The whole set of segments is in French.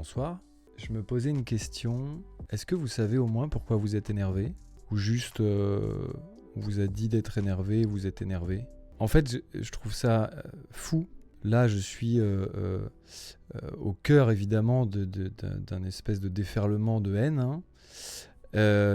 bonsoir. Je me posais une question. Est-ce que vous savez au moins pourquoi vous êtes énervé? Ou juste, on vous a dit d'être énervé, vous êtes énervé? En fait, je trouve ça fou. Là, je suis au cœur, évidemment, d'un espèce de déferlement de haine, hein,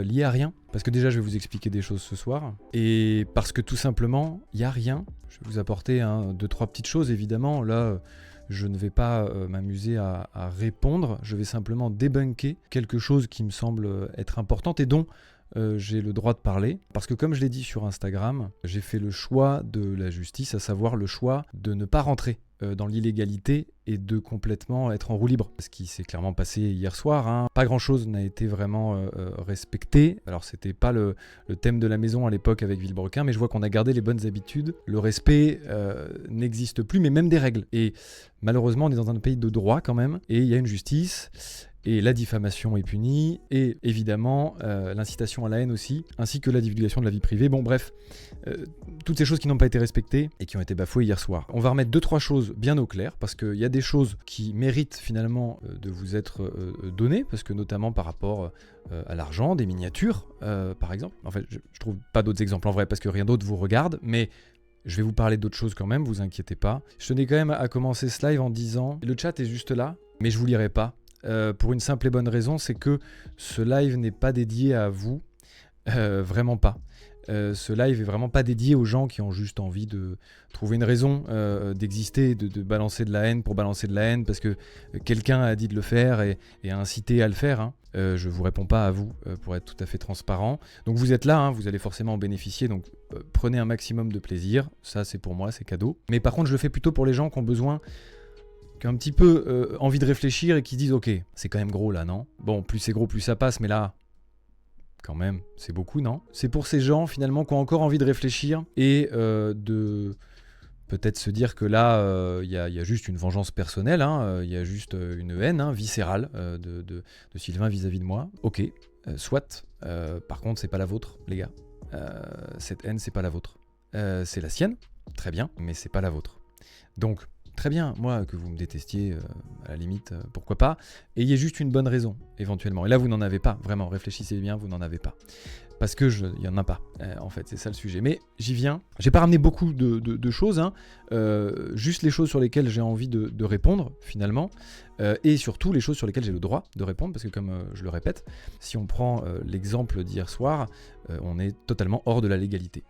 lié à rien. Parce que déjà, je vais vous expliquer des choses ce soir. Et parce que tout simplement, il n'y a rien. Je vais vous apporter 2-3 petites choses, évidemment. Là, je ne vais pas m'amuser à répondre. Je vais simplement débunker quelque chose qui me semble être importante et dont j'ai le droit de parler. Parce que comme je l'ai dit sur Instagram, j'ai fait le choix de la justice, à savoir le choix de ne pas rentrer dans l'illégalité et de complètement être en roue libre. Ce qui s'est clairement passé hier soir, hein. Pas grand chose n'a été vraiment respecté. Alors c'était pas le thème de la maison à l'époque avec Villebrequin, mais je vois qu'on a gardé les bonnes habitudes. Le respect n'existe plus, mais même des règles. Et malheureusement on est dans un pays de droit quand même, et il y a une justice. Et la diffamation est punie, et évidemment l'incitation à la haine aussi, ainsi que la divulgation de la vie privée. Bon bref, toutes ces choses qui n'ont pas été respectées et qui ont été bafouées hier soir. On va remettre 2-3 choses bien au clair, parce qu'il y a des choses qui méritent finalement de vous être données, parce que notamment par rapport à l'argent, des miniatures par exemple. En fait, je trouve pas d'autres exemples en vrai, parce que rien d'autre vous regarde, mais je vais vous parler d'autres choses quand même, vous inquiétez pas. Je tenais quand même à commencer ce live en disant, le chat est juste là, mais je vous lirai pas. Pour une simple et bonne raison, c'est que ce live n'est pas dédié à vous, vraiment pas. Ce live est vraiment pas dédié aux gens qui ont juste envie de trouver une raison d'exister, de balancer de la haine pour balancer de la haine, parce que quelqu'un a dit de le faire et a incité à le faire, hein. Je vous réponds pas à vous, pour être tout à fait transparent. Donc vous êtes là, hein, vous allez forcément en bénéficier, donc prenez un maximum de plaisir, ça c'est pour moi, c'est cadeau. Mais par contre, je le fais plutôt pour les gens qui ont besoin, qui ont un petit peu envie de réfléchir et qui disent ok, c'est quand même gros là, non? Bon, plus c'est gros, plus ça passe, mais là, quand même, c'est beaucoup, non? C'est pour ces gens finalement qui ont encore envie de réfléchir et de peut-être se dire que là, il y a juste une vengeance personnelle, hein, y a juste une haine viscérale de Sylvain vis-à-vis de moi. Ok, soit. Par contre, c'est pas la vôtre, les gars. Cette haine, c'est pas la vôtre. C'est la sienne, très bien, mais c'est pas la vôtre. Donc, très bien, moi, que vous me détestiez, à la limite, pourquoi pas. Ayez juste une bonne raison, éventuellement. Et là, vous n'en avez pas, vraiment, réfléchissez bien, vous n'en avez pas. Parce que il y en a pas, en fait, c'est ça le sujet. Mais j'y viens. J'ai pas ramené beaucoup de choses, hein. Juste les choses sur lesquelles j'ai envie de répondre, finalement. Et surtout, les choses sur lesquelles j'ai le droit de répondre, parce que comme je le répète, si on prend l'exemple d'hier soir, on est totalement hors de la légalité.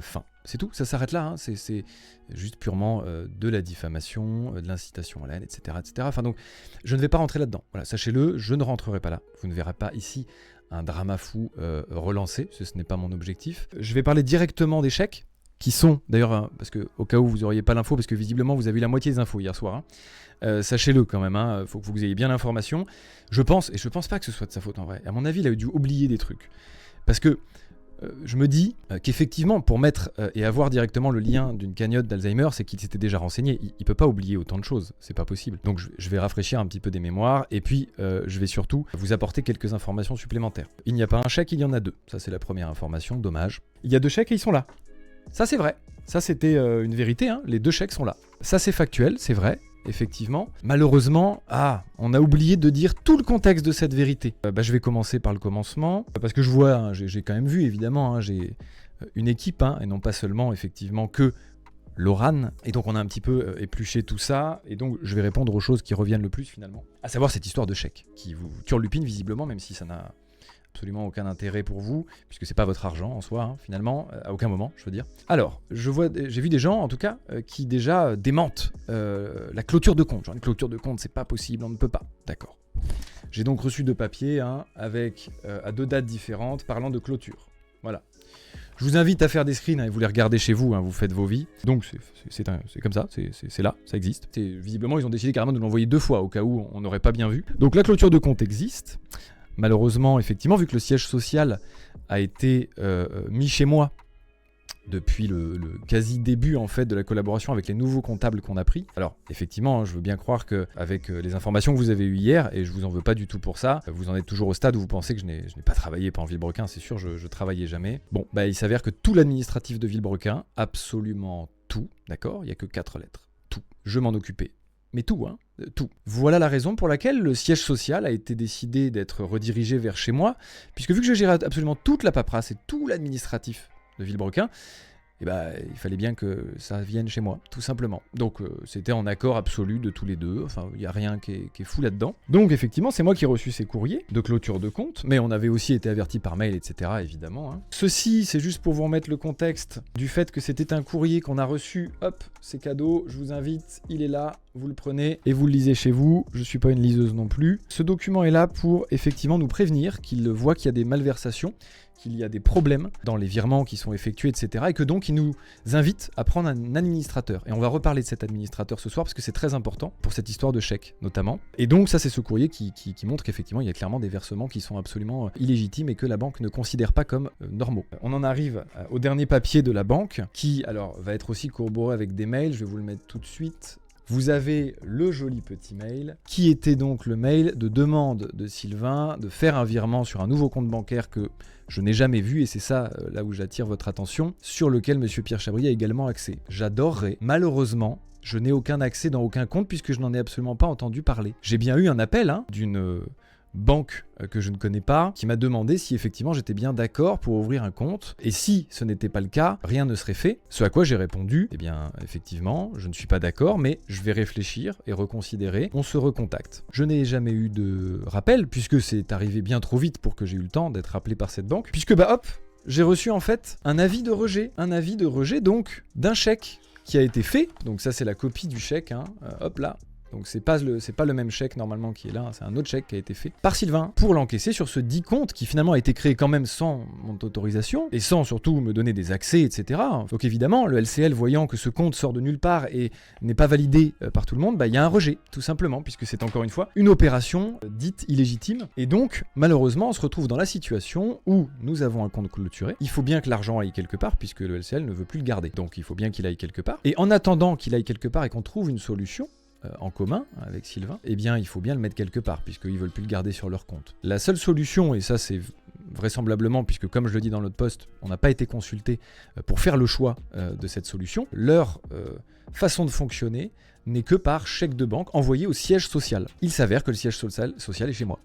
Fin. C'est tout, ça s'arrête là, hein. C'est juste purement de la diffamation, de l'incitation à la haine, etc., etc. Enfin donc, je ne vais pas rentrer là-dedans. Voilà, sachez-le, je ne rentrerai pas là. Vous ne verrez pas ici un drama fou relancé, ce n'est pas mon objectif. Je vais parler directement des chèques, qui sont, d'ailleurs, parce que au cas où vous n'auriez pas l'info, parce que visiblement vous avez eu la moitié des infos hier soir, hein. Sachez-le quand même, hein, faut que vous ayez bien l'information. Je pense pas que ce soit de sa faute en vrai. À mon avis, il a dû oublier des trucs. Parce que je me dis qu'effectivement, pour mettre et avoir directement le lien d'une cagnotte d'Alzheimer, c'est qu'il s'était déjà renseigné. Il peut pas oublier autant de choses, c'est pas possible. Donc je vais rafraîchir un petit peu des mémoires, et puis je vais surtout vous apporter quelques informations supplémentaires. Il n'y a pas un chèque, il y en a 2. Ça c'est la première information, dommage. Il y a 2 chèques et ils sont là. Ça c'est vrai. Ça c'était une vérité, hein. Les 2 chèques sont là. Ça c'est factuel, c'est vrai. Effectivement. Malheureusement, on a oublié de dire tout le contexte de cette vérité. Je vais commencer par le commencement, parce que je vois, hein, j'ai quand même vu évidemment, hein, j'ai une équipe, hein, et non pas seulement effectivement que Laurane, et donc on a un petit peu épluché tout ça, et donc je vais répondre aux choses qui reviennent le plus finalement, à savoir cette histoire de chèque, qui vous turlupine visiblement, même si ça n'a absolument aucun intérêt pour vous, puisque c'est pas votre argent en soi, hein, finalement, à aucun moment, je veux dire. Alors, j'ai vu des gens, en tout cas, qui déjà démentent la clôture de compte. Genre, une clôture de compte, c'est pas possible, on ne peut pas. D'accord. J'ai donc reçu 2 papiers, hein, avec, à 2 dates différentes, parlant de clôture. Voilà. Je vous invite à faire des screens, hein, et vous les regardez chez vous, hein, vous faites vos vies. Donc, c'est comme ça, c'est là, ça existe. Visiblement, ils ont décidé carrément de l'envoyer 2 fois, au cas où on n'aurait pas bien vu. Donc, la clôture de compte existe. Malheureusement, effectivement, vu que le siège social a été mis chez moi depuis le quasi début en fait de la collaboration avec les nouveaux comptables qu'on a pris. Alors effectivement, je veux bien croire qu'avec les informations que vous avez eues hier, et je vous en veux pas du tout pour ça, vous en êtes toujours au stade où vous pensez que je n'ai pas travaillé pendant Villebrequin, c'est sûr, je travaillais jamais. Bon, il s'avère que tout l'administratif de Villebrequin, absolument tout, d'accord, il n'y a que 4 lettres, tout, je m'en occupais. Mais tout, hein. tout. Voilà la raison pour laquelle le siège social a été décidé d'être redirigé vers chez moi, puisque vu que je gérais absolument toute la paperasse et tout l'administratif de Villebrequin, eh ben, il fallait bien que ça vienne chez moi, tout simplement. Donc c'était en accord absolu de tous les deux, enfin il n'y a rien qui est fou là-dedans. Donc effectivement c'est moi qui ai reçu ces courriers de clôture de compte, mais on avait aussi été averti par mail, etc. évidemment. Hein. Ceci c'est juste pour vous remettre le contexte du fait que c'était un courrier qu'on a reçu, hop, c'est cadeau, je vous invite, il est là, vous le prenez et vous le lisez chez vous, je suis pas une liseuse non plus. Ce document est là pour effectivement nous prévenir qu'il voit qu'il y a des malversations, qu'il y a des problèmes dans les virements qui sont effectués, etc. Et que donc il nous invite à prendre un administrateur. Et on va reparler de cet administrateur ce soir parce que c'est très important pour cette histoire de chèque notamment. Et donc ça c'est ce courrier qui montre qu'effectivement il y a clairement des versements qui sont absolument illégitimes et que la banque ne considère pas comme normaux. On en arrive au dernier papier de la banque qui alors va être aussi corroboré avec des mails, je vais vous le mettre tout de suite. Vous avez le joli petit mail, qui était donc le mail de demande de Sylvain de faire un virement sur un nouveau compte bancaire que je n'ai jamais vu, et c'est ça là où j'attire votre attention, sur lequel M. Pierre Chabry a également accès. J'adorerais, malheureusement, je n'ai aucun accès dans aucun compte puisque je n'en ai absolument pas entendu parler. J'ai bien eu un appel d'une banque que je ne connais pas, qui m'a demandé si effectivement j'étais bien d'accord pour ouvrir un compte, et si ce n'était pas le cas, rien ne serait fait. Ce à quoi j'ai répondu, eh bien effectivement, je ne suis pas d'accord, mais je vais réfléchir et reconsidérer, on se recontacte. Je n'ai jamais eu de rappel, puisque c'est arrivé bien trop vite pour que j'ai eu le temps d'être appelé par cette banque, puisque bah hop, j'ai reçu en fait un avis de rejet donc d'un chèque qui a été fait, donc ça c'est la copie du chèque, hop là. Donc c'est pas le même chèque normalement qui est là, c'est un autre chèque qui a été fait par Sylvain pour l'encaisser sur ce dit compte qui finalement a été créé quand même sans mon autorisation et sans surtout me donner des accès, etc. Donc évidemment, le LCL voyant que ce compte sort de nulle part et n'est pas validé par tout le monde, bah il y a un rejet, tout simplement, puisque c'est encore une fois une opération dite illégitime. Et donc, malheureusement, on se retrouve dans la situation où nous avons un compte clôturé. Il faut bien que l'argent aille quelque part, puisque le LCL ne veut plus le garder. Donc il faut bien qu'il aille quelque part. Et en attendant qu'il aille quelque part et qu'on trouve une solution, en commun avec Sylvain, eh bien il faut bien le mettre quelque part puisqu'ils veulent plus le garder sur leur compte. La seule solution, et ça c'est vraisemblablement, puisque comme je le dis dans notre post, on n'a pas été consulté pour faire le choix de cette solution, leur façon de fonctionner n'est que par chèque de banque envoyé au siège social. Il s'avère que le siège social est chez moi.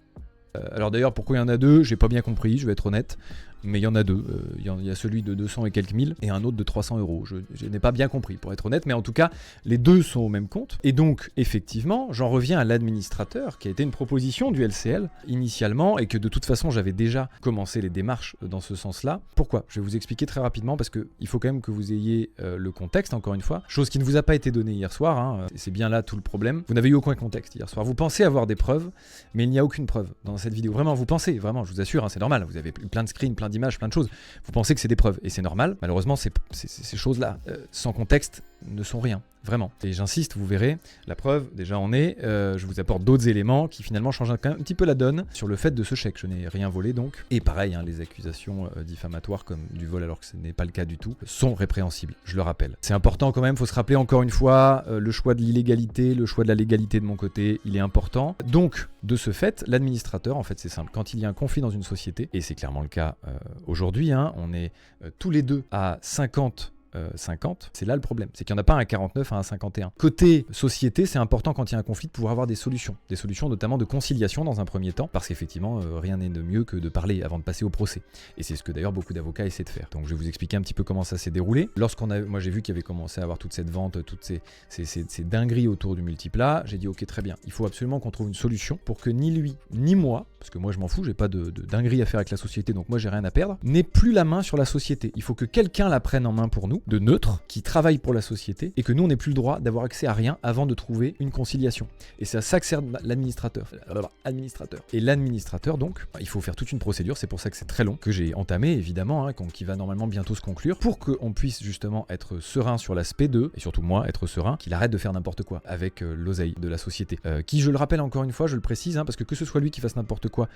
Alors d'ailleurs, pourquoi il y en a deux, j'ai pas bien compris, je vais être honnête. Mais il y en a deux, il y a celui de 200 et quelques mille et un autre de 300 €. Je n'ai pas bien compris pour être honnête, mais en tout cas, les deux sont au même compte. Et donc, effectivement, j'en reviens à l'administrateur, qui a été une proposition du LCL initialement, et que de toute façon, j'avais déjà commencé les démarches dans ce sens-là. Pourquoi ? Je vais vous expliquer très rapidement, parce qu'il faut quand même que vous ayez le contexte, encore une fois, chose qui ne vous a pas été donnée hier soir, c'est bien là tout le problème. Vous n'avez eu aucun contexte hier soir. Vous pensez avoir des preuves, mais il n'y a aucune preuve dans cette vidéo. Vraiment, vous pensez, vraiment, je vous assure, c'est normal, vous avez eu plein de screens, plein d'images, plein de choses. Vous pensez que c'est des preuves, et c'est normal. Malheureusement, ces choses-là, sans contexte, ne sont rien. Vraiment. Et j'insiste, vous verrez, la preuve, déjà en est, je vous apporte d'autres éléments qui finalement changent quand même un petit peu la donne sur le fait de ce chèque. Je n'ai rien volé donc. Et pareil, les accusations diffamatoires comme du vol alors que ce n'est pas le cas du tout, sont répréhensibles, je le rappelle. C'est important quand même, il faut se rappeler encore une fois, le choix de l'illégalité, le choix de la légalité de mon côté, il est important. Donc, de ce fait, l'administrateur, en fait c'est simple, quand il y a un conflit dans une société, et c'est clairement le cas aujourd'hui, on est tous les deux à 50, c'est là le problème, c'est qu'il n'y en a pas un 49 à un 51. Côté société, c'est important quand il y a un conflit de pouvoir avoir des solutions notamment de conciliation dans un premier temps, parce qu'effectivement rien n'est de mieux que de parler avant de passer au procès, et c'est ce que d'ailleurs beaucoup d'avocats essaient de faire. Donc je vais vous expliquer un petit peu comment ça s'est déroulé. Moi j'ai vu qu'il y avait commencé à avoir toute cette vente, toutes ces dingueries autour du multiplat, j'ai dit ok très bien, il faut absolument qu'on trouve une solution pour que ni lui ni moi, parce que moi je m'en fous, j'ai pas de dinguerie à faire avec la société, donc moi j'ai rien à perdre, n'ait plus la main sur la société. Il faut que quelqu'un la prenne en main pour nous, de neutre, qui travaille pour la société, et que nous on n'ait plus le droit d'avoir accès à rien avant de trouver une conciliation. Et c'est à ça que sert l'administrateur. Et l'administrateur donc, il faut faire toute une procédure, c'est pour ça que c'est très long, que j'ai entamé évidemment, qui va normalement bientôt se conclure, pour qu'on puisse justement être serein sur l'aspect et surtout moi être serein, qu'il arrête de faire n'importe quoi avec l'oseille de la société. Qui, je le rappelle encore une fois, je le précise, parce que ce soit lui qui fasse n'importe quoi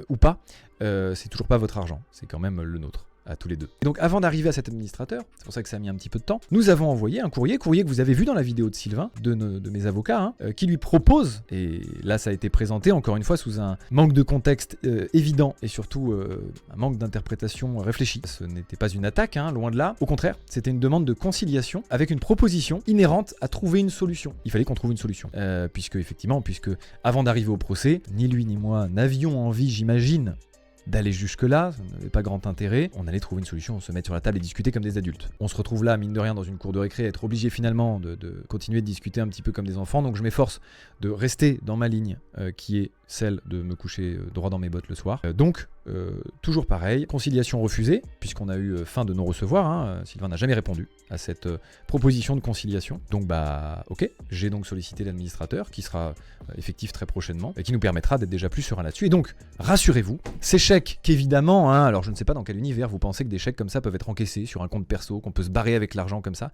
ou pas, c'est toujours pas votre argent, c'est quand même le nôtre. à tous les deux. Et donc avant d'arriver à cet administrateur, c'est pour ça que ça a mis un petit peu de temps, nous avons envoyé un courrier que vous avez vu dans la vidéo de Sylvain, de mes avocats, qui lui propose, et là ça a été présenté encore une fois sous un manque de contexte évident et surtout un manque d'interprétation réfléchie. Ce n'était pas une attaque, loin de là. Au contraire, c'était une demande de conciliation avec une proposition inhérente à trouver une solution. Il fallait qu'on trouve une solution. Puisque avant d'arriver au procès, ni lui ni moi n'avions envie, j'imagine, d'aller jusque-là, ça n'avait pas grand intérêt. On allait trouver une solution, se mettre sur la table et discuter comme des adultes. On se retrouve là, mine de rien, dans une cour de récré, à être obligé finalement de continuer de discuter un petit peu comme des enfants. Donc je m'efforce de rester dans ma ligne, qui est celle de me coucher droit dans mes bottes le soir. Toujours pareil, conciliation refusée, puisqu'on a eu fin de non-recevoir. Sylvain n'a jamais répondu à cette proposition de conciliation. Donc ok, j'ai donc sollicité l'administrateur, qui sera effectif très prochainement, et qui nous permettra d'être déjà plus serein là-dessus. Et donc, rassurez-vous, ces chèques qu'évidemment, alors je ne sais pas dans quel univers vous pensez que des chèques comme ça peuvent être encaissés sur un compte perso, qu'on peut se barrer avec l'argent comme ça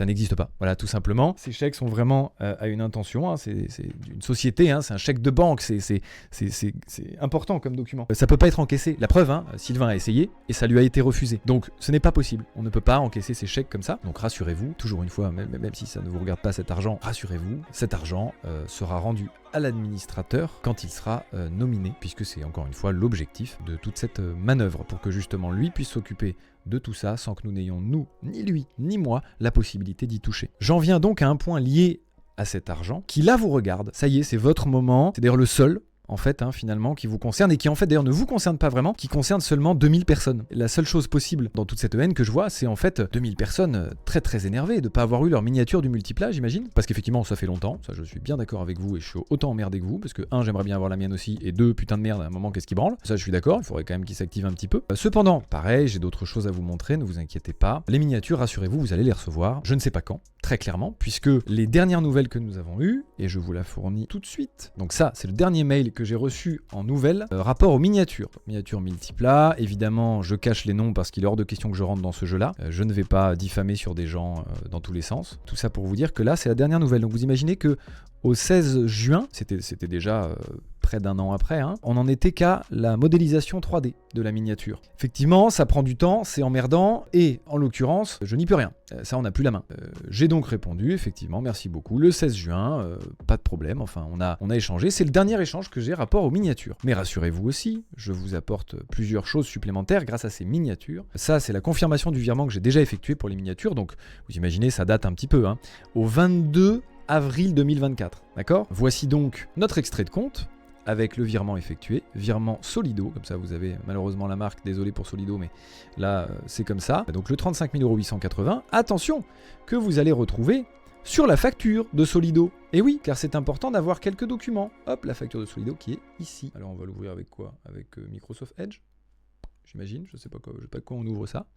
n'existe pas. Voilà, tout simplement. Ces chèques sont vraiment à une intention, c'est une société, c'est un chèque de banque, c'est important comme document. Ça peut pas être encaissé. La preuve, Sylvain a essayé et ça lui a été refusé. Donc ce n'est pas possible. On ne peut pas encaisser ces chèques comme ça. Donc rassurez-vous, toujours une fois, même si ça ne vous regarde pas cet argent, rassurez-vous, cet argent sera rendu à l'administrateur quand il sera nominé, puisque c'est encore une fois l'objectif de toute cette manœuvre, pour que justement lui puisse s'occuper de tout ça sans que nous n'ayons, nous, ni lui, ni moi, la possibilité d'y toucher. J'en viens donc à un point lié à cet argent, qui là vous regarde. Ça y est, c'est votre moment, c'est d'ailleurs le seul, en fait, finalement, qui vous concerne, et qui en fait d'ailleurs ne vous concerne pas vraiment, qui concerne seulement 2000 personnes. La seule chose possible dans toute cette haine que je vois, c'est en fait 2000 personnes très très énervées de ne pas avoir eu leur miniature du multiplat, j'imagine. Parce qu'effectivement, ça fait longtemps, ça je suis bien d'accord avec vous, et je suis autant emmerdé que vous, parce que j'aimerais bien avoir la mienne aussi, et putain de merde, à un moment, qu'est-ce qui branle. Ça je suis d'accord, il faudrait quand même qu'il s'active un petit peu. Cependant, pareil, j'ai d'autres choses à vous montrer, ne vous inquiétez pas. Les miniatures, rassurez-vous, vous allez les recevoir, je ne sais pas quand, très clairement, puisque les dernières nouvelles que nous avons eues, et je vous la fournis tout de suite, donc ça, c'est le dernier mail que j'ai reçu en nouvelle, rapport aux miniatures. Miniatures multiplat, évidemment je cache les noms parce qu'il est hors de question que je rentre dans ce jeu là, je ne vais pas diffamer sur des gens dans tous les sens. Tout ça pour vous dire que là c'est la dernière nouvelle, donc vous imaginez que au 16 juin, c'était déjà près d'un an après, on n'en était qu'à la modélisation 3D de la miniature. Effectivement, ça prend du temps, c'est emmerdant, et en l'occurrence, je n'y peux rien. Ça, on n'a plus la main. J'ai donc répondu, effectivement, merci beaucoup, le 16 juin, pas de problème, enfin, on a échangé. C'est le dernier échange que j'ai rapport aux miniatures. Mais rassurez-vous aussi, je vous apporte plusieurs choses supplémentaires grâce à ces miniatures. Ça, c'est la confirmation du virement que j'ai déjà effectué pour les miniatures, donc vous imaginez, ça date un petit peu, au 22 avril 2024, d'accord ? Voici donc notre extrait de compte, avec le virement effectué, virement Solido, comme ça vous avez malheureusement la marque, désolé pour Solido, mais là c'est comme ça. Donc le 35 880 €, attention, que vous allez retrouver sur la facture de Solido. Et oui, car c'est important d'avoir quelques documents. Hop, la facture de Solido qui est ici. Alors on va l'ouvrir avec quoi ? Avec Microsoft Edge ? J'imagine, je sais pas quoi on ouvre ça.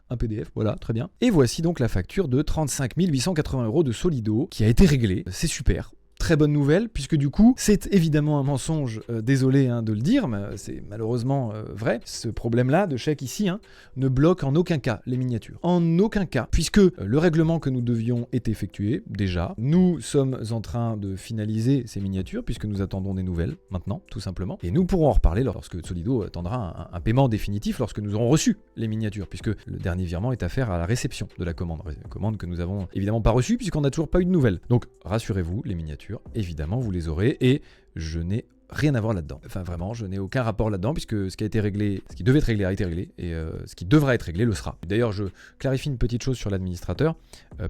Un PDF, voilà, très bien. Et voici donc la facture de 35 880 € de Solido qui a été réglée. C'est super. Très bonne nouvelle, puisque du coup, c'est évidemment un mensonge, désolé de le dire, mais c'est malheureusement vrai. Ce problème-là, de chèque ici, ne bloque en aucun cas les miniatures. En aucun cas, puisque le règlement que nous devions est effectué, déjà. Nous sommes en train de finaliser ces miniatures, puisque nous attendons des nouvelles, maintenant, tout simplement. Et nous pourrons en reparler lorsque Solido attendra un paiement définitif, lorsque nous aurons reçu les miniatures, puisque le dernier virement est à faire à la réception de la commande. Commande que nous avons évidemment pas reçue, puisqu'on n'a toujours pas eu de nouvelles. Donc, rassurez-vous, les miniatures, évidemment vous les aurez, et je n'ai rien à voir là-dedans. Enfin vraiment, je n'ai aucun rapport là-dedans, puisque ce qui a été réglé, ce qui devait être réglé a été réglé, et ce qui devra être réglé le sera. D'ailleurs, je clarifie une petite chose sur l'administrateur.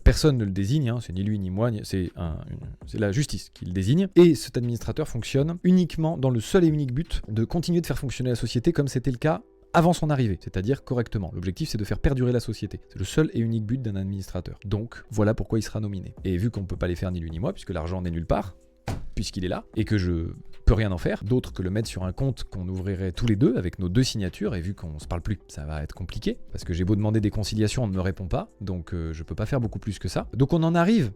Personne ne le désigne, c'est ni lui ni moi, c'est la justice qui le désigne, et cet administrateur fonctionne uniquement dans le seul et unique but de continuer de faire fonctionner la société comme c'était le cas avant son arrivée, c'est-à-dire correctement. L'objectif, c'est de faire perdurer la société. C'est le seul et unique but d'un administrateur. Donc, voilà pourquoi il sera nominé. Et vu qu'on ne peut pas les faire ni lui ni moi, puisque l'argent n'est nulle part, puisqu'il est là, et que je peux rien en faire, d'autre que le mettre sur un compte qu'on ouvrirait tous les deux, avec nos deux signatures, et vu qu'on se parle plus, ça va être compliqué, parce que j'ai beau demander des conciliations, on ne me répond pas, donc je peux pas faire beaucoup plus que ça. Donc on en arrive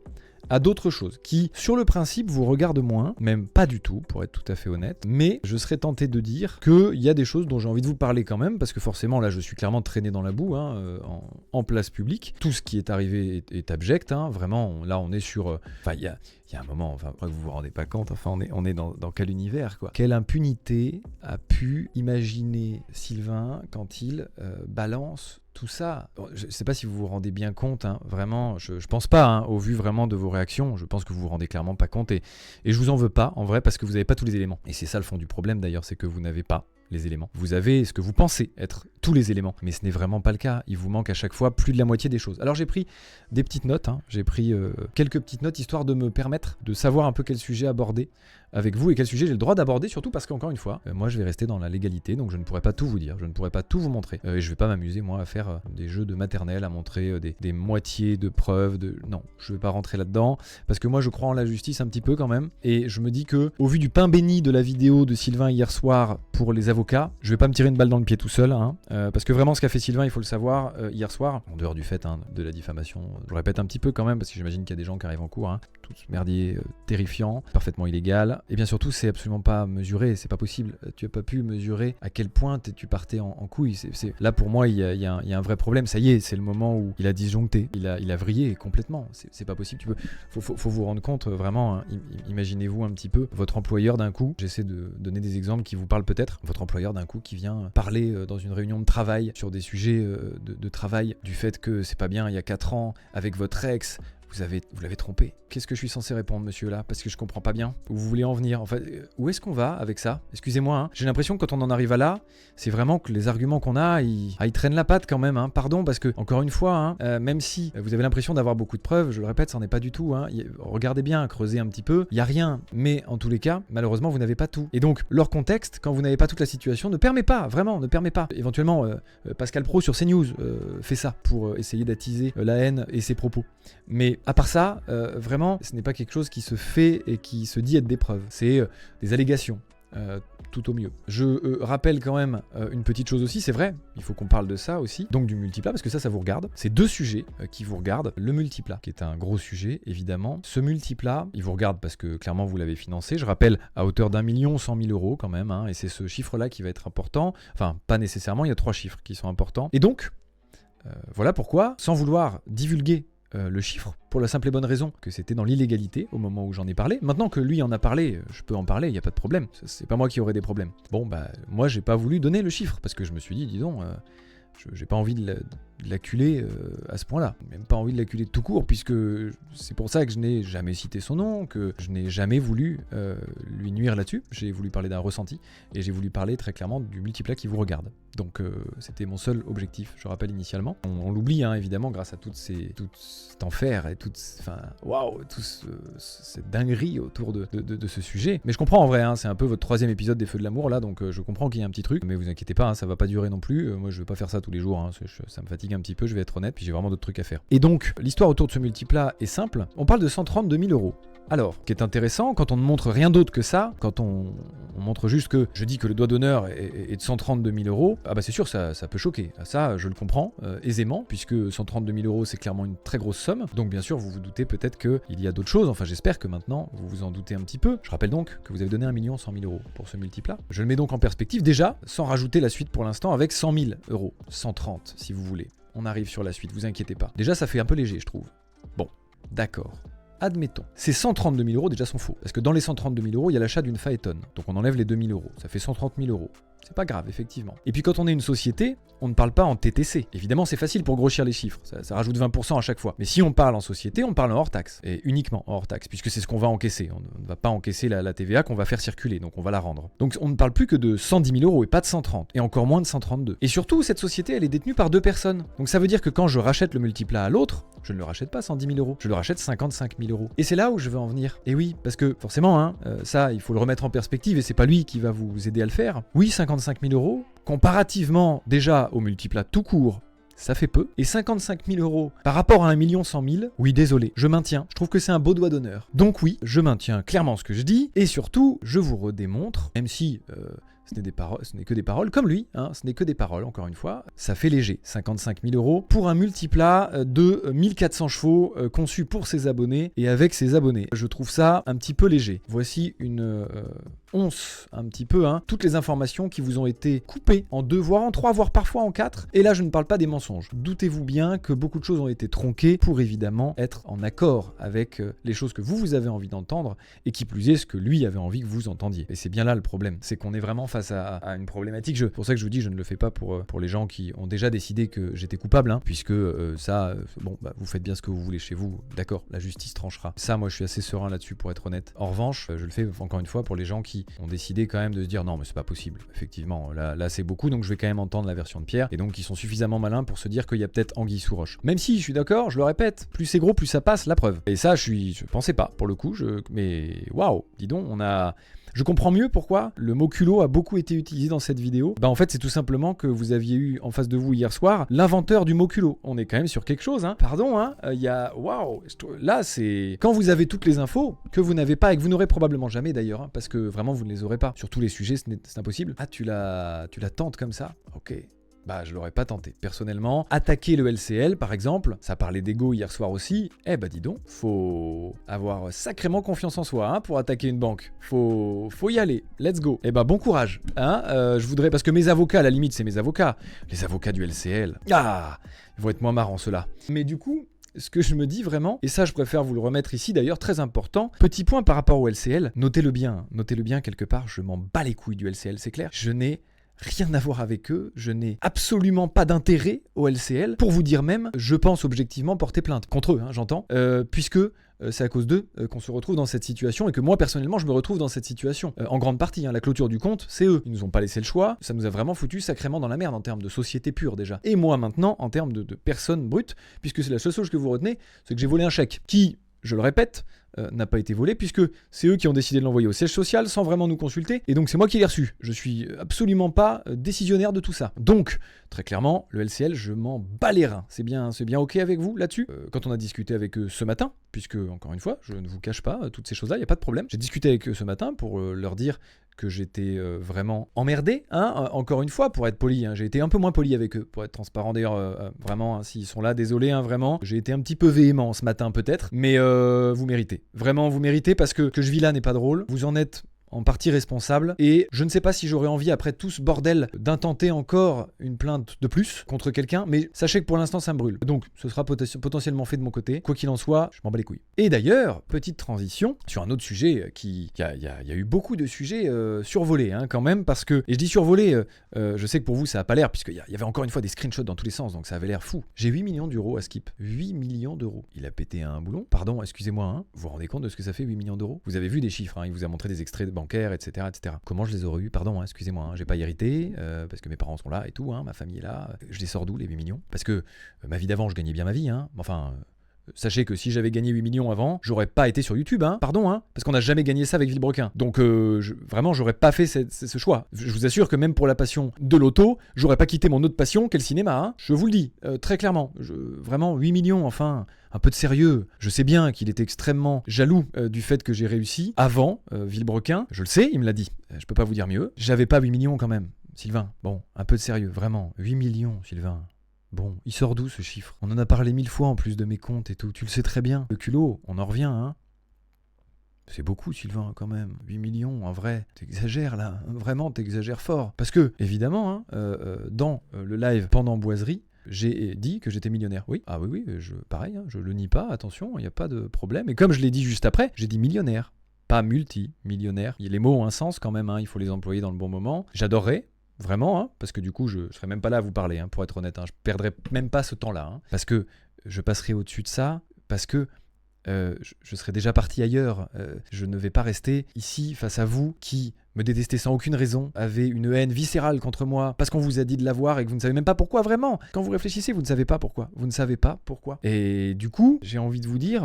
à d'autres choses qui, sur le principe, vous regardent moins, même pas du tout, pour être tout à fait honnête, mais je serais tenté de dire qu'il y a des choses dont j'ai envie de vous parler quand même, parce que forcément, là, je suis clairement traîné dans la boue, en place publique. Tout ce qui est arrivé est abject, vraiment, là, on est sur... Enfin, il y a un moment, enfin, que vous vous rendez pas raconte? Enfin, on est dans quel univers, quoi? Quelle impunité a pu imaginer Sylvain quand il balance tout ça? Bon, je ne sais pas si vous vous rendez bien compte, hein, vraiment, je pense pas, hein, au vu vraiment de vos réactions, je pense que vous vous rendez clairement pas compte, et je vous en veux pas, en vrai, parce que vous n'avez pas tous les éléments. Et c'est ça le fond du problème d'ailleurs, c'est que vous n'avez pas les éléments. Vous avez ce que vous pensez être tous les éléments, mais ce n'est vraiment pas le cas. Il vous manque à chaque fois plus de la moitié des choses. Alors j'ai pris des petites notes, hein. J'ai pris quelques petites notes histoire de me permettre de savoir un peu quel sujet aborder avec vous et quel sujet j'ai le droit d'aborder, surtout parce qu'encore une fois, moi je vais rester dans la légalité, donc je ne pourrai pas tout vous dire, je ne pourrai pas tout vous montrer. Et je vais pas m'amuser moi à faire des jeux de maternelle, à montrer des moitiés de preuves, non, je vais pas rentrer là-dedans, parce que moi je crois en la justice un petit peu quand même, et je me dis que au vu du pain béni de la vidéo de Sylvain hier soir pour les avocats, je vais pas me tirer une balle dans le pied tout seul, hein, parce que vraiment ce qu'a fait Sylvain, il faut le savoir, hier soir, en dehors du fait de la diffamation, je répète un petit peu quand même, parce que j'imagine qu'il y a des gens qui arrivent en cours, hein, tout ce merdier terrifiant, parfaitement illégal. Et bien surtout, c'est absolument pas mesuré, c'est pas possible. Tu as pas pu mesurer à quel point tu partais en couille. Là, pour moi, il y a un vrai problème. Ça y est, c'est le moment où il a disjoncté, il a vrillé complètement. C'est pas possible. Faut vous rendre compte, vraiment, hein, imaginez-vous un petit peu votre employeur d'un coup. J'essaie de donner des exemples qui vous parlent peut-être. Votre employeur d'un coup qui vient parler dans une réunion de travail sur des sujets de travail, du fait que c'est pas bien il y a 4 ans avec votre ex. Vous l'avez trompé. Qu'est-ce que je suis censé répondre, monsieur, là? Parce que je comprends pas bien où vous voulez en venir. En fait, où est-ce qu'on va avec ça? Excusez-moi, hein. J'ai l'impression que quand on en arrive à là, c'est vraiment que les arguments qu'on a, ils traînent la patte quand même, hein. Pardon, parce que, encore une fois, hein, même si vous avez l'impression d'avoir beaucoup de preuves, je le répète, ça n'en est pas du tout, hein. Regardez bien, creusez un petit peu, il n'y a rien. Mais en tous les cas, malheureusement, vous n'avez pas tout. Et donc, leur contexte, quand vous n'avez pas toute la situation, ne permet pas, vraiment, ne permet pas. Éventuellement, Pascal Pro sur CNews fait ça pour essayer d'attiser la haine et ses propos. Mais à part ça, vraiment, ce n'est pas quelque chose qui se fait et qui se dit être des preuves. C'est des allégations, tout au mieux. Je rappelle quand même une petite chose aussi, c'est vrai, il faut qu'on parle de ça aussi, donc du multiplat, parce que ça vous regarde. C'est 2 sujets qui vous regardent. Le multiplat, qui est un gros sujet, évidemment. Ce multiplat, il vous regarde parce que clairement vous l'avez financé, je rappelle, à hauteur d'1 100 000 € quand même, hein, et c'est ce chiffre-là qui va être important. Enfin, pas nécessairement, il y a 3 chiffres qui sont importants. Et donc, voilà pourquoi, sans vouloir divulguer le chiffre, pour la simple et bonne raison que c'était dans l'illégalité au moment où j'en ai parlé. Maintenant que lui en a parlé, je peux en parler, il n'y a pas de problème. C'est pas moi qui aurai des problèmes. Bon, bah, moi j'ai pas voulu donner le chiffre, parce que je me suis dit, dis donc, j'ai pas envie de l'acculer à ce point-là. Même pas envie de l'acculer tout court, puisque c'est pour ça que je n'ai jamais cité son nom, que je n'ai jamais voulu lui nuire là-dessus. J'ai voulu parler d'un ressenti, et j'ai voulu parler très clairement du multiplat qui vous regarde. Donc c'était mon seul objectif, je rappelle initialement. On l'oublie, hein, évidemment, grâce à tout cet enfer et toute cette dinguerie autour de ce sujet. Mais je comprends en vrai, hein, c'est un peu votre 3e épisode des Feux de l'amour là, donc je comprends qu'il y a un petit truc. Mais vous inquiétez pas, hein, ça va pas durer non plus. Moi je vais pas faire ça tous les jours, hein, ça me fatigue un petit peu, je vais être honnête, puis j'ai vraiment d'autres trucs à faire. Et donc, l'histoire autour de ce multiplat est simple. On parle de 132 000 €. Alors, ce qui est intéressant, quand on ne montre rien d'autre que ça, quand on montre juste que je dis que le doigt d'honneur est de 132 000 €, ah bah c'est sûr, ça peut choquer. Ça, je le comprends aisément, puisque 132 000 € c'est clairement une très grosse somme. Donc bien sûr, vous vous doutez peut-être qu'il y a d'autres choses, enfin j'espère que maintenant vous vous en doutez un petit peu. Je rappelle donc que vous avez donné 1 100 000 € pour ce multiplat. Je le mets donc en perspective déjà, sans rajouter la suite pour l'instant, avec 100 000 €, 130 si vous voulez. On arrive sur la suite, vous inquiétez pas. Déjà ça fait un peu léger, je trouve. Bon, d'accord. Admettons, ces 132 000 € déjà sont faux. Parce que dans les 132 000 €, il y a l'achat d'une Phaeton. Donc on enlève les 2 000 €. Ça fait 130 000 €. C'est pas grave, effectivement. Et puis quand on est une société, on ne parle pas en TTC. Évidemment, c'est facile pour grossir les chiffres. Ça rajoute 20% à chaque fois. Mais si on parle en société, on parle en hors taxe. Et uniquement en hors taxe, puisque c'est ce qu'on va encaisser. On ne va pas encaisser la TVA qu'on va faire circuler. Donc on va la rendre. Donc on ne parle plus que de 110 000 € et pas de 130. Et encore moins de 132. Et surtout, cette société, elle est détenue par 2 personnes. Donc ça veut dire que quand je rachète le multiplat à l'autre, je ne le rachète pas 110 000 €. Je le rachète 55 000 €. Et c'est là où je veux en venir. Et oui, parce que forcément, hein, ça, il faut le remettre en perspective et c'est pas lui qui va vous aider à le faire. Oui, 55 000 €, comparativement déjà au multiplat tout court, ça fait peu. Et 55 000 € par rapport à 1 100 000, oui, désolé, je maintiens. Je trouve que c'est un beau doigt d'honneur. Donc oui, je maintiens clairement ce que je dis. Et surtout, je vous redémontre, même si ce n'est que des paroles, comme lui, hein, ce n'est que des paroles, encore une fois, ça fait léger, 55 000 € pour un multiplat de 1400 chevaux conçu pour ses abonnés et avec ses abonnés. Je trouve ça un petit peu léger. Voici une once, un petit peu, hein, toutes les informations qui vous ont été coupées en 2, voire en 3, voire parfois en 4. Et là, je ne parle pas des mensonges. mensonge. Doutez-vous bien que beaucoup de choses ont été tronquées pour évidemment être en accord avec les choses que vous avez envie d'entendre et qui plus est ce que lui avait envie que vous entendiez. Et c'est bien là le problème, c'est qu'on est vraiment face à une problématique. C'est pour ça que je vous dis, je ne le fais pas pour les gens qui ont déjà décidé que j'étais coupable, puisque vous faites bien ce que vous voulez chez vous, d'accord, la justice tranchera. Ça, moi je suis assez serein là-dessus pour être honnête. En revanche, je le fais encore une fois pour les gens qui ont décidé quand même de se dire non mais c'est pas possible, effectivement, là c'est beaucoup, donc je vais quand même entendre la version de Pierre, et donc ils sont suffisamment malins pour se dire qu'il y a peut-être anguille sous roche. Même si, je suis d'accord, je le répète, plus c'est gros, plus ça passe, la preuve. Et ça, je pensais pas, pour le coup, mais waouh, dis donc, je comprends mieux pourquoi le mot culot a beaucoup été utilisé dans cette vidéo. En fait, c'est tout simplement que vous aviez eu en face de vous hier soir l'inventeur du mot culot. On est quand même sur quelque chose, Pardon, waouh. Là, c'est quand vous avez toutes les infos que vous n'avez pas et que vous n'aurez probablement jamais d'ailleurs, parce que vraiment vous ne les aurez pas. Sur tous les sujets, c'est impossible. Ah, tu la tentes comme ça? Ok. Je l'aurais pas tenté. Personnellement, attaquer le LCL, par exemple, ça parlait d'ego hier soir aussi, dis donc, faut avoir sacrément confiance en soi, pour attaquer une banque. Faut y aller, let's go. Bon courage, je voudrais, parce que mes avocats, à la limite, c'est mes avocats. Les avocats du LCL, ils vont être moins marrants, ceux-là. Mais du coup, ce que je me dis vraiment, et ça je préfère vous le remettre ici d'ailleurs, très important, petit point par rapport au LCL, notez-le bien quelque part, je m'en bats les couilles du LCL, c'est clair, je n'ai rien à voir avec eux, je n'ai absolument pas d'intérêt au LCL, pour vous dire même, je pense objectivement porter plainte contre eux, j'entends, puisque c'est à cause d'eux qu'on se retrouve dans cette situation et que moi personnellement je me retrouve dans cette situation. En grande partie, la clôture du compte, c'est eux. Ils nous ont pas laissé le choix, ça nous a vraiment foutu sacrément dans la merde en termes de société pure déjà. Et moi maintenant, en termes de personnes brutes, puisque c'est la seule chose que vous retenez, c'est que j'ai volé un chèque qui, je le répète, n'a pas été volé puisque c'est eux qui ont décidé de l'envoyer au siège social sans vraiment nous consulter et donc c'est moi qui l'ai reçu. Je suis absolument pas décisionnaire de tout ça. Donc très clairement le LCL je m'en bats les reins. C'est bien ok avec vous là-dessus quand on a discuté avec eux ce matin, puisque encore une fois je ne vous cache pas toutes ces choses-là, il n'y a pas de problème. J'ai discuté avec eux ce matin pour leur dire que j'étais vraiment emmerdé, encore une fois, pour être poli, j'ai été un peu moins poli avec eux, pour être transparent d'ailleurs, vraiment, s'ils sont là, désolé, vraiment, j'ai été un petit peu véhément ce matin peut-être, mais vous méritez, vraiment vous méritez, parce que je vis là n'est pas drôle, vous en êtes en partie responsable, et je ne sais pas si j'aurais envie, après tout ce bordel, d'intenter encore une plainte de plus contre quelqu'un, mais sachez que pour l'instant ça me brûle. Donc ce sera potentiellement fait de mon côté, quoi qu'il en soit, je m'en bats les couilles. Et d'ailleurs, petite transition, sur un autre sujet, il y a eu beaucoup de sujets survolés quand même, parce que, et je dis survolés, je sais que pour vous ça a pas l'air, puisqu'il y avait encore une fois des screenshots dans tous les sens, donc ça avait l'air fou. J'ai 8 millions d'euros à Skip, 8 millions d'euros. Il a pété un boulon, pardon, excusez-moi, vous vous rendez compte de ce que ça fait 8 millions d'euros? Vous avez vu des chiffres, il vous a montré des extraits de bancaire, etc., etc. Comment je les aurais eu? Pardon, excusez-moi, j'ai pas hérité, parce que mes parents sont là et tout, ma famille est là. Je les sors d'où les 8 millions? Parce que ma vie d'avant, je gagnais bien ma vie, enfin... Sachez que si j'avais gagné 8 millions avant, j'aurais pas été sur YouTube, pardon, parce qu'on n'a jamais gagné ça avec Villebrequin. Donc vraiment, j'aurais pas fait ce choix. Je vous assure que même pour la passion de l'auto, j'aurais pas quitté mon autre passion qu'est le cinéma, je vous le dis, très clairement. Vraiment, 8 millions, enfin, un peu de sérieux. Je sais bien qu'il était extrêmement jaloux du fait que j'ai réussi avant Villebrequin. Je le sais, il me l'a dit. Je peux pas vous dire mieux. J'avais pas 8 millions quand même, Sylvain. Bon, un peu de sérieux, vraiment. 8 millions, Sylvain. Bon, il sort d'où ce chiffre? On en a parlé 1000 fois en plus de mes comptes et tout, tu le sais très bien. Le culot, on en revient, C'est beaucoup, Sylvain, quand même. 8 millions, en vrai. T'exagères, là. Vraiment, t'exagères fort. Parce que, évidemment, dans le live pendant Boiserie, j'ai dit que j'étais millionnaire. Oui, oui, pareil, je le nie pas, attention, il n'y a pas de problème. Et comme je l'ai dit juste après, j'ai dit millionnaire, pas multi-millionnaire. Les mots ont un sens quand même, il faut les employer dans le bon moment. J'adorerais, vraiment, parce que du coup, je serais même pas là à vous parler, pour être honnête. Je perdrais même pas ce temps-là, parce que je passerai au-dessus de ça, parce que je serais déjà parti ailleurs. Je ne vais pas rester ici face à vous qui me détestez sans aucune raison, avez une haine viscérale contre moi parce qu'on vous a dit de l'avoir et que vous ne savez même pas pourquoi vraiment. Quand vous réfléchissez, vous ne savez pas pourquoi. Vous ne savez pas pourquoi. Et du coup, j'ai envie de vous dire,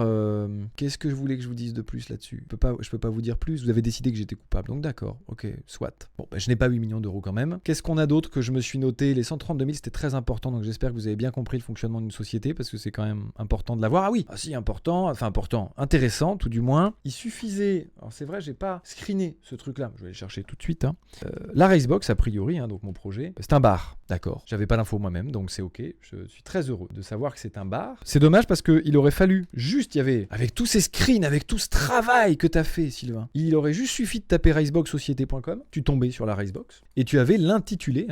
qu'est-ce que je voulais que je vous dise de plus là-dessus? Je peux pas vous dire plus. Vous avez décidé que j'étais coupable, donc d'accord, ok, soit. Bon, je n'ai pas 8 millions d'euros quand même. Qu'est-ce qu'on a d'autre que je me suis noté? Les 132 000, c'était très important, donc j'espère que vous avez bien compris le fonctionnement d'une société parce que c'est quand même important de l'avoir. Ah oui, si, important, intéressant tout du moins. Il suffisait, alors c'est vrai, j'ai pas screené ce truc-là. Je vais chercher tout de suite. Hein. La Racebox, a priori, hein, donc mon projet, c'est un bar. D'accord. J'avais pas l'info moi-même, donc c'est ok. Je suis très heureux de savoir que c'est un bar. C'est dommage parce qu'il aurait fallu juste, il y avait, avec tous ces screens, avec tout ce travail que t'as fait, Sylvain, il aurait juste suffi de taper raceboxsociété.com, tu tombais sur la Racebox, et tu avais l'intitulé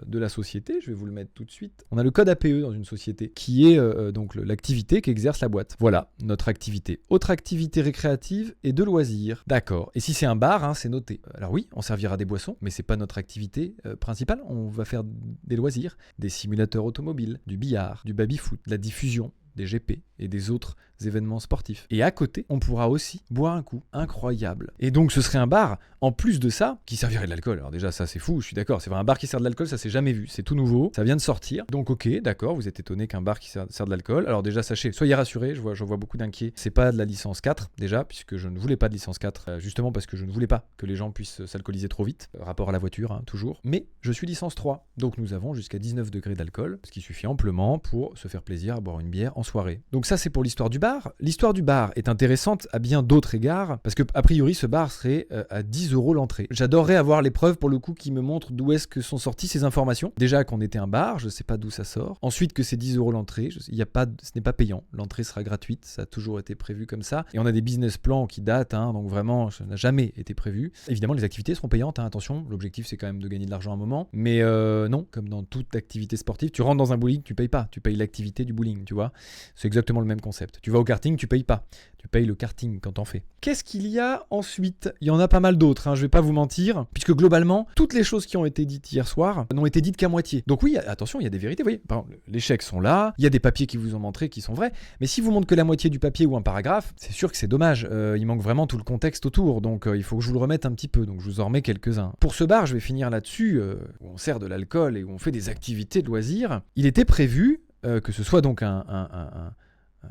de la société, je vais vous le mettre tout de suite. On a le code APE dans une société, qui est donc l'activité qu'exerce la boîte. Voilà, notre activité. Autre activité récréative et de loisirs. D'accord. Et si c'est un bar, hein, c'est noté. Alors oui, on servira des boissons, mais c'est pas notre activité principale. On va faire des loisirs, des simulateurs automobiles, du billard, du baby-foot, de la diffusion, des GP et des autres événements sportifs. Et à côté, on pourra aussi boire un coup incroyable. Et donc ce serait un bar, en plus de ça, qui servirait de l'alcool. Alors déjà ça c'est fou, je suis d'accord, c'est vrai, un bar qui sert de l'alcool, ça s'est jamais vu, c'est tout nouveau, ça vient de sortir. Donc ok, d'accord, vous êtes étonné qu'un bar qui sert de l'alcool. Alors déjà sachez, soyez rassurés, je vois beaucoup d'inquiets, c'est pas de la licence 4 déjà, puisque je ne voulais pas de licence 4, justement parce que je ne voulais pas que les gens puissent s'alcooliser trop vite, rapport à la voiture, hein, toujours. Mais je suis licence 3, donc nous avons jusqu'à 19 degrés d'alcool, ce qui suffit amplement pour se faire plaisir à boire une bière en soirée. Donc ça c'est pour l'histoire du bar. L'histoire du bar est intéressante à bien d'autres égards, parce que a priori ce bar serait à 10 € l'entrée. J'adorerais avoir les preuves pour le coup qui me montrent d'où est-ce que sont sorties ces informations. Déjà qu'on était un bar, je sais pas d'où ça sort. Ensuite que c'est 10 € l'entrée, ce n'est pas payant. L'entrée sera gratuite, ça a toujours été prévu comme ça. Et on a des business plans qui datent, hein, donc vraiment ça n'a jamais été prévu. Évidemment les activités seront payantes, hein, attention, l'objectif c'est quand même de gagner de l'argent à un moment. Mais non, comme dans toute activité sportive, tu rentres dans un bowling, tu payes pas, tu payes l'activité du bowling, tu vois. C'est exactement le même concept. Tu vas au karting, tu payes pas. Tu payes le karting quand t'en fais. Qu'est-ce qu'il y a ensuite ? Il y en a pas mal d'autres, hein, je vais pas vous mentir, puisque globalement, toutes les choses qui ont été dites hier soir n'ont été dites qu'à moitié. Donc oui, attention, il y a des vérités, vous voyez. Par exemple, les chèques sont là, il y a des papiers qui vous ont montré qui sont vrais, mais si vous montrez que la moitié du papier ou un paragraphe, c'est sûr que c'est dommage. Il manque vraiment tout le contexte autour, donc il faut que je vous le remette un petit peu, donc je vous en remets quelques-uns. Pour ce bar, je vais finir là-dessus, où on sert de l'alcool et où on fait des activités de loisirs. Il était prévu que ce soit donc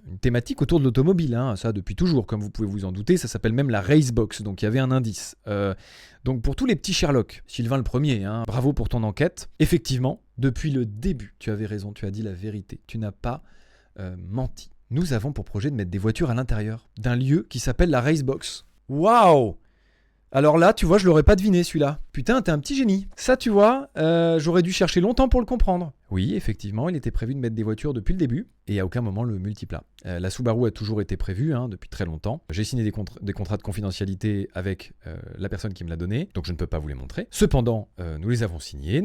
une thématique autour de l'automobile, hein, ça depuis toujours, comme vous pouvez vous en douter, ça s'appelle même la Racebox, donc il y avait un indice. Donc pour tous les petits Sherlock, Sylvain le premier, hein, bravo pour ton enquête. Effectivement, depuis le début, tu avais raison, tu as dit la vérité, tu n'as pas menti. Nous avons pour projet de mettre des voitures à l'intérieur d'un lieu qui s'appelle la Racebox. Waouh! Alors là, tu vois, je l'aurais pas deviné celui-là. Putain, t'es un petit génie. Ça, tu vois, j'aurais dû chercher longtemps pour le comprendre. Oui, effectivement, il était prévu de mettre des voitures depuis le début, et à aucun moment le multiplat. La Subaru a toujours été prévue, hein, depuis très longtemps. J'ai signé des contrats de confidentialité avec la personne qui me l'a donné, donc je ne peux pas vous les montrer. Cependant, nous les avons signés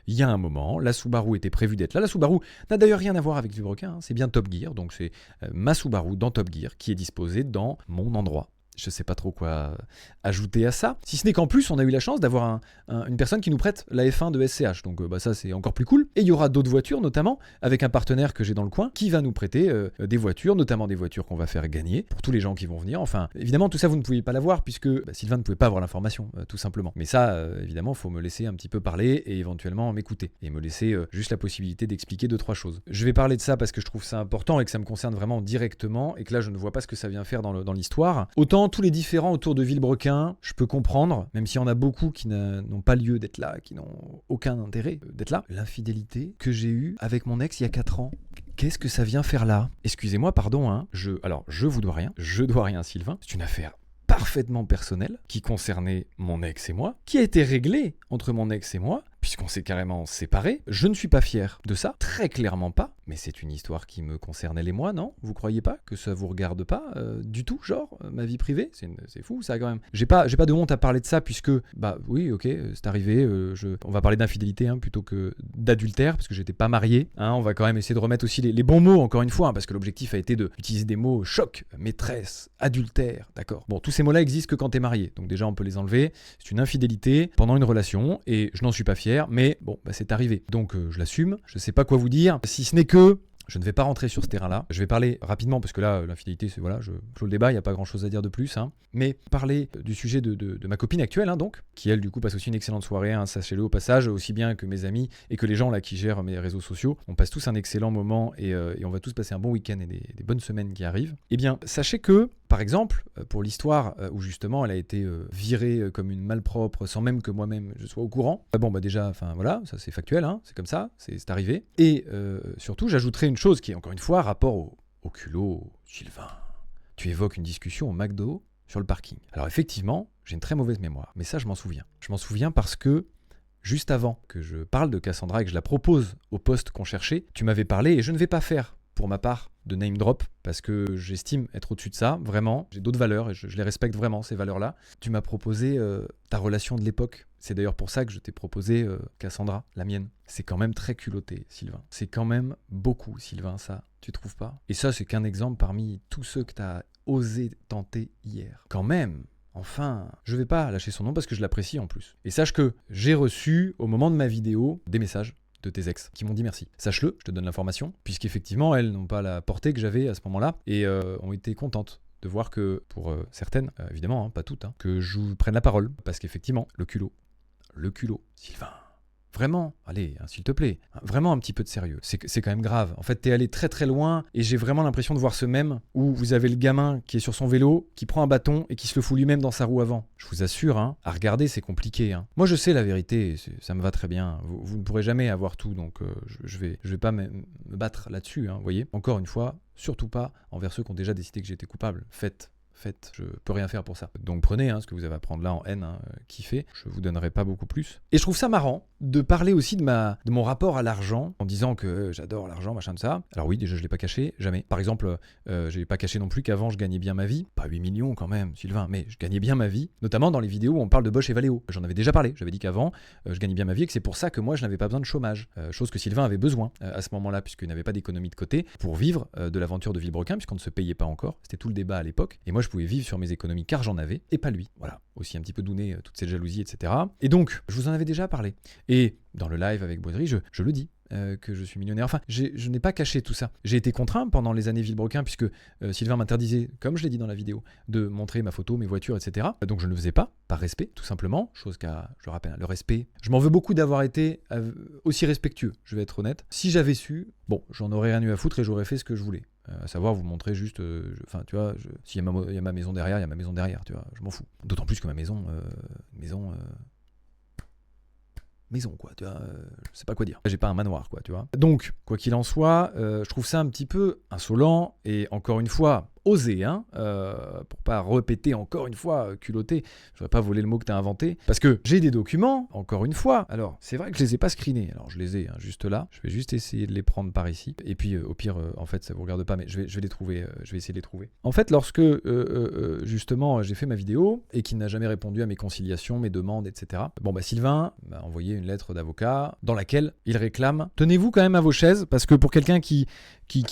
il y a un moment. La Subaru était prévue d'être là. La Subaru n'a d'ailleurs rien à voir avec Vilebrequin, hein, c'est bien Top Gear, donc c'est ma Subaru dans Top Gear qui est disposée dans mon endroit. Je sais pas trop quoi ajouter à ça. Si ce n'est qu'en plus, on a eu la chance d'avoir une personne qui nous prête la F1 de SCH. Donc ça, c'est encore plus cool. Et il y aura d'autres voitures, notamment avec un partenaire que j'ai dans le coin, qui va nous prêter des voitures, notamment des voitures qu'on va faire gagner pour tous les gens qui vont venir. Enfin, évidemment, tout ça, vous ne pouviez pas l'avoir puisque Sylvain ne pouvait pas avoir l'information, tout simplement. Mais ça, évidemment, il faut me laisser un petit peu parler et éventuellement m'écouter. Et me laisser juste la possibilité d'expliquer 2-3 choses. Je vais parler de ça parce que je trouve ça important et que ça me concerne vraiment directement et que là, je ne vois pas ce que ça vient faire dans l'histoire. Autant tous les différents autour de Vilebrequin, je peux comprendre, même s'il y en a beaucoup qui n'ont pas lieu d'être là, qui n'ont aucun intérêt d'être là. L'infidélité que j'ai eue avec mon ex il y a 4 ans. Qu'est-ce que ça vient faire là ? Excusez-moi, pardon, hein. Je vous dois rien, Sylvain. C'est une affaire parfaitement personnelle qui concernait mon ex et moi, qui a été réglée entre mon ex et moi, puisqu'on s'est carrément séparés. Je ne suis pas fier de ça, très clairement pas, mais c'est une histoire qui me concerne elle et moi, non ? Vous croyez pas que ça vous regarde pas du tout, genre, ma vie privée ? C'est fou ça quand même. J'ai pas de honte à parler de ça puisque, oui, ok, c'est arrivé, on va parler d'infidélité hein, plutôt que d'adultère, parce que j'étais pas marié, hein, on va quand même essayer de remettre aussi les bons mots, encore une fois, hein, parce que l'objectif a été d'utiliser des mots choc, maîtresse, adultère, d'accord ? Bon, tous ces mots-là existent que quand t'es marié, donc déjà on peut les enlever, c'est une infidélité pendant une relation, et je n'en suis pas fier, mais bon, c'est arrivé. Donc je l'assume, je sais pas quoi vous dire, si ce n'est que je ne vais pas rentrer sur ce terrain-là. Je vais parler rapidement, parce que là, l'infidélité, c'est voilà, je clôt le débat, il n'y a pas grand-chose à dire de plus. Hein. Mais parler du sujet de ma copine actuelle, hein, donc, qui elle, du coup, passe aussi une excellente soirée, hein, sachez-le au passage, aussi bien que mes amis et que les gens là qui gèrent mes réseaux sociaux. On passe tous un excellent moment et on va tous passer un bon week-end et des bonnes semaines qui arrivent. Eh bien, sachez que, par exemple, pour l'histoire où justement elle a été virée comme une malpropre sans même que moi-même je sois au courant, déjà, enfin voilà, ça c'est factuel, hein, c'est comme ça, c'est arrivé. Et surtout, j'ajouterai une chose qui est encore une fois rapport au culot, Sylvain. Tu évoques une discussion au McDo sur le parking. Alors effectivement, J'ai une très mauvaise mémoire, mais ça, je m'en souviens. Je m'en souviens parce que juste avant que je parle de Cassandra et que je la propose au poste qu'on cherchait, tu m'avais parlé et je ne vais pas faire, pour ma part, de name drop parce que j'estime être au-dessus de ça, vraiment. J'ai d'autres valeurs et je les respecte vraiment, ces valeurs-là. Tu m'as proposé ta relation de l'époque. C'est d'ailleurs pour ça que je t'ai proposé Cassandra, la mienne. C'est quand même très culotté, Sylvain. C'est quand même beaucoup, Sylvain, ça. Tu trouves pas? Et ça, c'est qu'un exemple parmi tous ceux que tu as osé tenter hier. Quand même. Enfin, je vais pas lâcher son nom parce que je l'apprécie en plus. Et sache que j'ai reçu, au moment de ma vidéo, des messages de tes ex qui m'ont dit merci. Sache-le, je te donne l'information, puisqu'effectivement, elles n'ont pas la portée que j'avais à ce moment-là et ont été contentes de voir que, pour certaines, évidemment, pas toutes, que je vous prenne la parole. Parce qu'effectivement, le culot, Sylvain. Vraiment, allez, s'il te plaît, vraiment un petit peu de sérieux. C'est quand même grave. En fait, t'es allé très très loin et j'ai vraiment l'impression de voir ce mème où vous avez le gamin qui est sur son vélo, qui prend un bâton et qui se le fout lui-même dans sa roue avant. Je vous assure, à regarder, c'est compliqué. Moi, je sais la vérité, ça me va très bien. Vous ne pourrez jamais avoir tout, donc je vais pas me battre là-dessus, vous voyez. Encore une fois, surtout pas envers ceux qui ont déjà décidé que j'étais coupable. Faites, je peux rien faire pour ça. Donc prenez ce que vous avez à prendre là en haine, kiffez, je vous donnerai pas beaucoup plus. Et je trouve ça marrant de parler aussi de mon rapport à l'argent en disant que j'adore l'argent, machin de ça. Alors oui, déjà je l'ai pas caché, jamais. Par exemple, je l'ai pas caché non plus qu'avant je gagnais bien ma vie. Pas 8 millions quand même, Sylvain, mais je gagnais bien ma vie, notamment dans les vidéos où on parle de Bosch et Valeo. J'en avais déjà parlé, j'avais dit qu'avant je gagnais bien ma vie et que c'est pour ça que moi je n'avais pas besoin de chômage. Chose que Sylvain avait besoin à ce moment-là puisqu'il n'avait pas d'économie de côté pour vivre de l'aventure de Villebrequin puisqu'on ne se payait pas encore. C'était tout le débat à l'époque. Et moi je pouvais vivre sur mes économies car j'en avais et pas lui. Voilà, aussi un petit peu douné toute cette jalousie, etc. Et donc, je vous en avais déjà parlé. Et dans le live avec Boiserie, je le dis. Que je suis millionnaire. Enfin, je n'ai pas caché tout ça. J'ai été contraint pendant les années Villebrequin, puisque Sylvain m'interdisait, comme je l'ai dit dans la vidéo, de montrer ma photo, mes voitures, etc. Donc je ne le faisais pas, par respect, tout simplement. Chose qu'à, je rappelle, le respect. Je m'en veux beaucoup d'avoir été aussi respectueux, je vais être honnête. Si j'avais su, bon, j'en aurais rien eu à foutre et j'aurais fait ce que je voulais. À savoir vous montrer juste, enfin tu vois, s'il y a ma maison derrière, il y a ma maison derrière, tu vois, je m'en fous. D'autant plus que ma maison, maison quoi, tu vois, je sais pas quoi dire. J'ai pas un manoir quoi, tu vois. Donc, quoi qu'il en soit, je trouve ça un petit peu insolent et encore une fois, osé, pour pas répéter encore une fois, culotté, je voudrais pas voler le mot que t'as inventé, parce que j'ai des documents, encore une fois, alors c'est vrai que je les ai pas screenés, alors je les ai juste là, je vais juste essayer de les prendre par ici, et puis au pire, en fait ça vous regarde pas, mais je vais les trouver, je vais essayer de les trouver. En fait, lorsque justement j'ai fait ma vidéo, et qu'il n'a jamais répondu à mes conciliations, mes demandes, etc., bon bah Sylvain m'a envoyé une lettre d'avocat, dans laquelle il réclame, tenez-vous quand même à vos chaises, parce que pour quelqu'un qui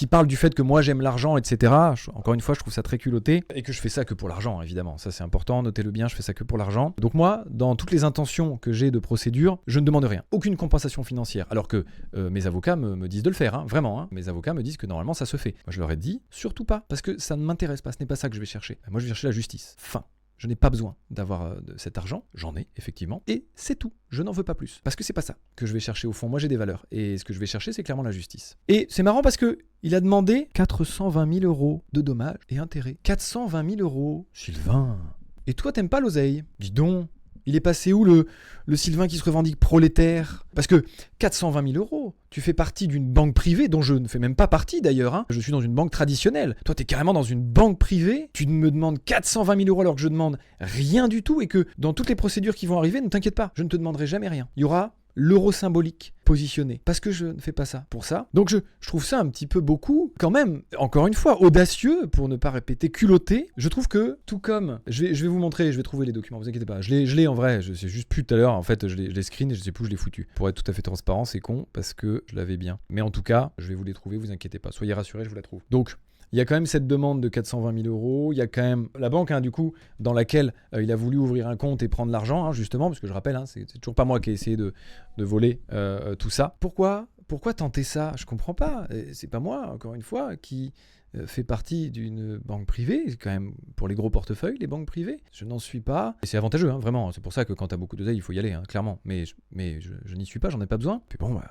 parle du fait que moi j'aime l'argent, etc., encore une fois, je trouve ça très culotté et que je fais ça que pour l'argent, évidemment. Ça, c'est important, notez-le bien, je fais ça que pour l'argent. Donc moi, dans toutes les intentions que j'ai de procédure, je ne demande rien. Aucune compensation financière. Alors que mes avocats me disent de le faire, vraiment. Mes avocats me disent que normalement, ça se fait. Moi, je leur ai dit, surtout pas, parce que ça ne m'intéresse pas, ce n'est pas ça que je vais chercher. Moi, je vais chercher la justice. Fin. Je n'ai pas besoin d'avoir cet argent, j'en ai effectivement, et c'est tout, je n'en veux pas plus. Parce que c'est pas ça que je vais chercher au fond, moi j'ai des valeurs, et ce que je vais chercher c'est clairement la justice. Et c'est marrant parce que il a demandé 420 000 € de dommages et intérêts. 420 000 €, Sylvain. Et toi t'aimes pas l'oseille? Dis donc. Il est passé où le Sylvain qui se revendique prolétaire? Parce que 420 000 €, tu fais partie d'une banque privée, dont je ne fais même pas partie d'ailleurs. Je suis dans une banque traditionnelle. Toi, tu es carrément dans une banque privée. Tu me demandes 420 000 € alors que je demande rien du tout et que dans toutes les procédures qui vont arriver, ne t'inquiète pas, je ne te demanderai jamais rien. Il y aura l'euro symbolique positionné. Parce que je ne fais pas ça pour ça. Donc je trouve ça un petit peu beaucoup, quand même, encore une fois, audacieux, pour ne pas répéter culotté. Je trouve que, tout comme, je vais vous montrer, je vais trouver les documents, vous inquiétez pas. Je l'ai en vrai, je sais juste plus tout à l'heure, en fait, je les screen et je sais plus où je l'ai foutu. Pour être tout à fait transparent, c'est con, parce que je l'avais bien. Mais en tout cas, je vais vous les trouver, vous inquiétez pas. Soyez rassurés, je vous la trouve. Donc, il y a quand même cette demande de 420 000 €. Il y a quand même la banque, du coup, dans laquelle il a voulu ouvrir un compte et prendre l'argent, justement, parce que je rappelle, c'est toujours pas moi qui ai essayé de voler tout ça. Pourquoi tenter ça? Je comprends pas. C'est pas moi, encore une fois, qui fait partie d'une banque privée. C'est quand même pour les gros portefeuilles, les banques privées. Je n'en suis pas. Et c'est avantageux, vraiment. C'est pour ça que quand t'as beaucoup d'oseille, il faut y aller, clairement. Mais je n'y suis pas, j'en ai pas besoin. Puis bon,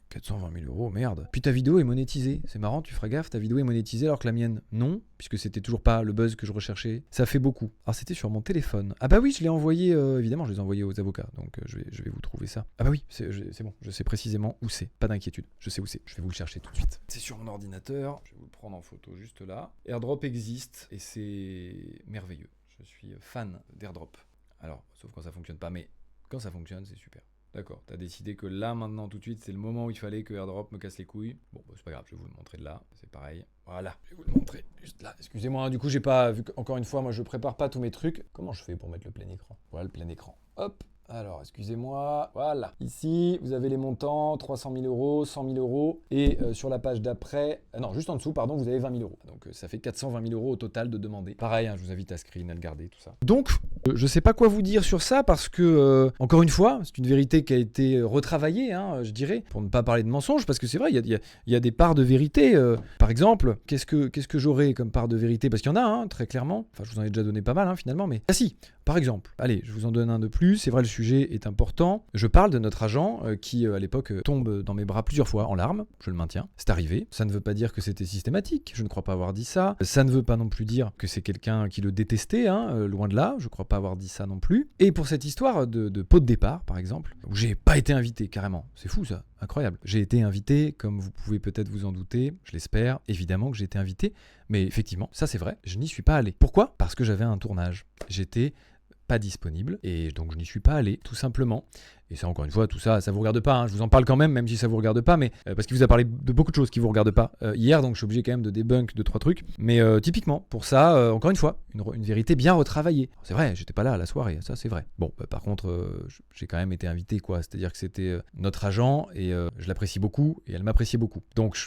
420 000 €, merde. Puis ta vidéo est monétisée. C'est marrant, tu feras gaffe, ta vidéo est monétisée alors que la mienne, non, puisque c'était toujours pas le buzz que je recherchais. Ça fait beaucoup. Alors c'était sur mon téléphone. Ah bah oui, je l'ai envoyé, évidemment, je les ai envoyés aux avocats. Donc je vais vous trouver ça. Ah bah oui, c'est bon, je sais précisément où c'est. Pas d'inquiétude, je sais où c'est. Je vais vous le chercher tout de suite. C'est sur mon ordinateur. Je vais vous le prendre en photo juste là. AirDrop existe et c'est merveilleux. Je suis fan d'airdrop. Alors, sauf quand ça fonctionne pas, mais quand ça fonctionne, c'est super. D'accord, t'as décidé que là, maintenant, tout de suite, c'est le moment où il fallait que airdrop me casse les couilles. Bon, bah, c'est pas grave, je vais vous le montrer de là, c'est pareil. Voilà, je vais vous le montrer juste là. Excusez-moi, du coup, j'ai pas vu encore une fois, moi, je prépare pas tous mes trucs. Comment je fais pour mettre le plein écran? Voilà, le plein écran. Hop. Alors, excusez-moi, voilà. Ici, vous avez les montants, 300 000 euros, 100 000 euros. Et sur la page d'après, non, juste en dessous, pardon, vous avez 20 000 euros. Donc, ça fait 420 000 euros au total de demander. Pareil, hein, je vous invite à screen, à le garder, tout ça. Donc, je sais pas quoi vous dire sur ça parce que, encore une fois, c'est une vérité qui a été retravaillée, hein, je dirais, pour ne pas parler de mensonge, parce que c'est vrai, il y a des parts de vérité. Par exemple, qu'est-ce que j'aurais comme part de vérité? Parce qu'il y en a, hein, très clairement. Enfin, je vous en ai déjà donné pas mal, hein, finalement, mais... Ah si, par exemple, allez, je vous en donne un de plus. C'est vrai, le sujet est important. Je parle de notre agent qui, à l'époque, tombe dans mes bras plusieurs fois en larmes. Je le maintiens. C'est arrivé. Ça ne veut pas dire que c'était systématique. Je ne crois pas avoir dit ça. Ça ne veut pas non plus dire que c'est quelqu'un qui le détestait. Hein, loin de là. Je ne crois pas avoir dit ça non plus. Et pour cette histoire de pot de départ, par exemple, où j'ai pas été invité carrément. C'est fou ça. Incroyable. J'ai été invité, comme vous pouvez peut-être vous en douter. Je l'espère. Évidemment que j'ai été invité. Mais effectivement, ça c'est vrai. Je n'y suis pas allé. Pourquoi? Parce que j'avais un tournage. J'étais pas disponible et donc je n'y suis pas allé tout simplement. Et ça, encore une fois, tout ça, ça vous regarde pas, hein. Je vous en parle quand même si ça vous regarde pas, mais parce qu'il vous a parlé de beaucoup de choses qui vous regardent pas hier, donc je suis obligé quand même de débunk 2-3 trucs. Mais typiquement, pour ça, encore une fois, une vérité bien retravaillée. C'est vrai, j'étais pas là à la soirée, ça c'est vrai. Bon, par contre, j'ai quand même été invité, quoi. C'est-à-dire que c'était notre agent et je l'apprécie beaucoup et elle m'appréciait beaucoup. Donc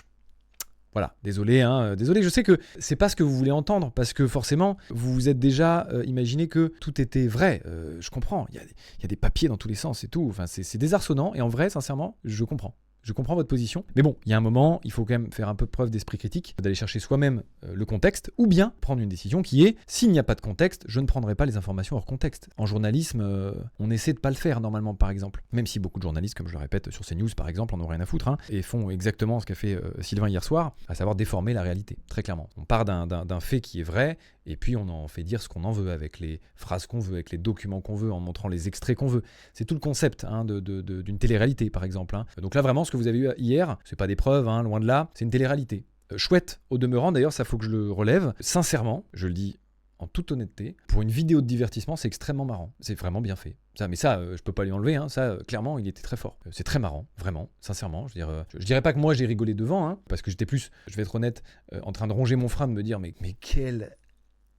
voilà, désolé, désolé, je sais que c'est pas ce que vous voulez entendre, parce que forcément, vous vous êtes déjà imaginé que tout était vrai. Je comprends, il y a des papiers dans tous les sens et tout, enfin, c'est désarçonnant, et en vrai, sincèrement, je comprends. Je comprends votre position, mais bon, il y a un moment, il faut quand même faire un peu preuve d'esprit critique, d'aller chercher soi-même le contexte, ou bien prendre une décision qui est, s'il n'y a pas de contexte, je ne prendrai pas les informations hors contexte. En journalisme, on essaie de pas le faire normalement, par exemple. Même si beaucoup de journalistes, comme je le répète sur CNews par exemple, en ont rien à foutre, hein, et font exactement ce qu'a fait Sylvain hier soir, à savoir déformer la réalité, très clairement. On part d'un fait qui est vrai, et puis on en fait dire ce qu'on en veut, avec les phrases qu'on veut, avec les documents qu'on veut, en montrant les extraits qu'on veut. C'est tout le concept d'une télé-réalité, par exemple. Hein. Donc là, vraiment, ce que vous avez eu hier, c'est pas des preuves, hein, loin de là, c'est une télé-réalité. Chouette, au demeurant, d'ailleurs, ça faut que je le relève. Sincèrement, je le dis en toute honnêteté, pour une vidéo de divertissement, c'est extrêmement marrant. C'est vraiment bien fait. Mais ça, je peux pas lui enlever, hein. Ça, clairement, il était très fort. C'est très marrant, vraiment, sincèrement. Je veux dire, je dirais pas que moi, j'ai rigolé devant, hein, parce que j'étais plus, je vais être honnête, en train de ronger mon frein, de me dire, mais quelle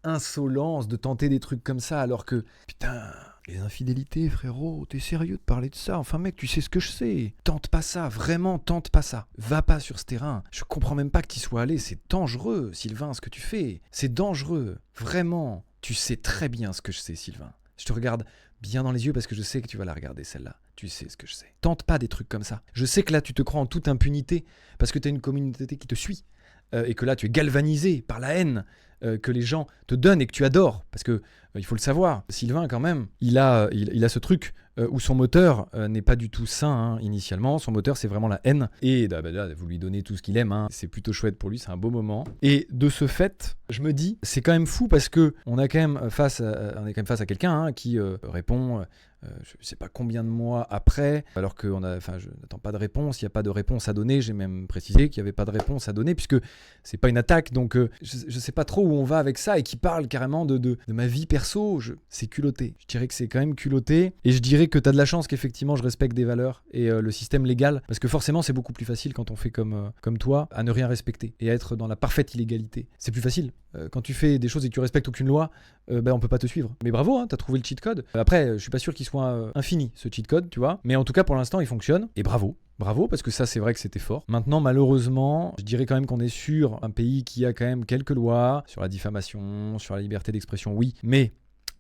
insolence de tenter des trucs comme ça, alors que, putain... Les infidélités, frérot, t'es sérieux de parler de ça? Enfin mec, tu sais ce que je sais. Tente pas ça, vraiment, tente pas ça. Va pas sur ce terrain. Je comprends même pas que t'y sois allé, c'est dangereux, Sylvain, ce que tu fais. C'est dangereux, vraiment. Tu sais très bien ce que je sais, Sylvain. Je te regarde bien dans les yeux parce que je sais que tu vas la regarder, celle-là. Tu sais ce que je sais. Tente pas des trucs comme ça. Je sais que là, tu te crois en toute impunité parce que t'as une communauté qui te suit. Et que là, tu es galvanisé par la haine que les gens te donnent et que tu adores. Parce que il faut le savoir, Sylvain, quand même, il a ce truc où son moteur n'est pas du tout sain, hein, initialement. Son moteur, c'est vraiment la haine. Et là, vous lui donnez tout ce qu'il aime. Hein. C'est plutôt chouette pour lui, c'est un beau moment. Et de ce fait, je me dis, c'est quand même fou parce que on est quand même face à quelqu'un, hein, qui répond... je ne sais pas combien de mois après, alors que je n'attends pas de réponse, il n'y a pas de réponse à donner, j'ai même précisé qu'il n'y avait pas de réponse à donner, puisque c'est pas une attaque, donc je ne sais pas trop où on va avec ça, et qui parle carrément de ma vie perso, c'est culotté. Je dirais que c'est quand même culotté, et je dirais que tu as de la chance qu'effectivement je respecte des valeurs et le système légal, parce que forcément c'est beaucoup plus facile quand on fait comme toi, à ne rien respecter, et à être dans la parfaite illégalité. C'est plus facile. Quand tu fais des choses et que tu respectes aucune loi, on peut pas te suivre. Mais bravo, hein, t'as trouvé le cheat code. Après, je suis pas sûr qu'il soit infini, ce cheat code, tu vois. Mais en tout cas, pour l'instant, il fonctionne. Et bravo. Bravo, parce que ça, c'est vrai que c'était fort. Maintenant, malheureusement, je dirais quand même qu'on est sur un pays qui a quand même quelques lois sur la diffamation, sur la liberté d'expression, oui. Mais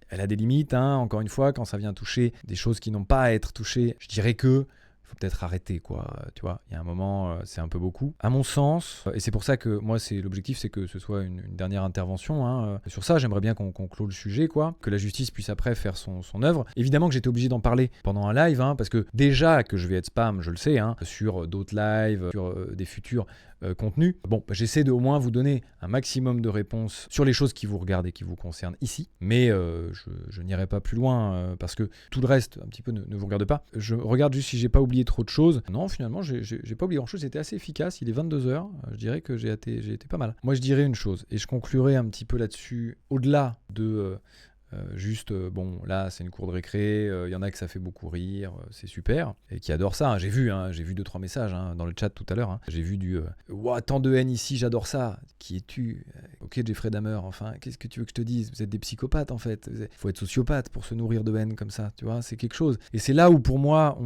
elle a des limites, hein. Encore une fois, quand ça vient toucher des choses qui n'ont pas à être touchées, je dirais que faut peut-être arrêter, quoi. Tu vois, il y a un moment, c'est un peu beaucoup. À mon sens, et c'est pour ça que moi, l'objectif, c'est que ce soit une dernière intervention. Hein. Sur ça, j'aimerais bien qu'on clôt le sujet, quoi. Que la justice puisse après faire son œuvre. Évidemment que j'étais obligé d'en parler pendant un live, hein, parce que déjà que je vais être spam, je le sais, hein, sur d'autres lives, sur des futurs contenus. Bon, j'essaie de au moins vous donner un maximum de réponses sur les choses qui vous regardent et qui vous concernent ici. Mais je n'irai pas plus loin parce que tout le reste, un petit peu, ne vous regarde pas. Je regarde juste si j'ai pas oublié trop de choses. Non, finalement, j'ai pas oublié grand-chose. C'était assez efficace. Il est 22h. Je dirais que j'ai été pas mal. Moi, je dirais une chose et je conclurai un petit peu là-dessus. Au-delà de Juste, bon, là, c'est une cour de récré, il y en a que ça fait beaucoup rire, c'est super, et qui adorent ça. J'ai vu 2-3 messages dans le chat tout à l'heure. J'ai vu du Ouah, tant de haine ici, j'adore ça. Qui es-tu? Ok, Jeffrey Dahmer, enfin, qu'est-ce que tu veux que je te dise? Vous êtes des psychopathes en fait. Il faut être sociopathe pour se nourrir de haine comme ça, tu vois, c'est quelque chose. Et c'est là où pour moi,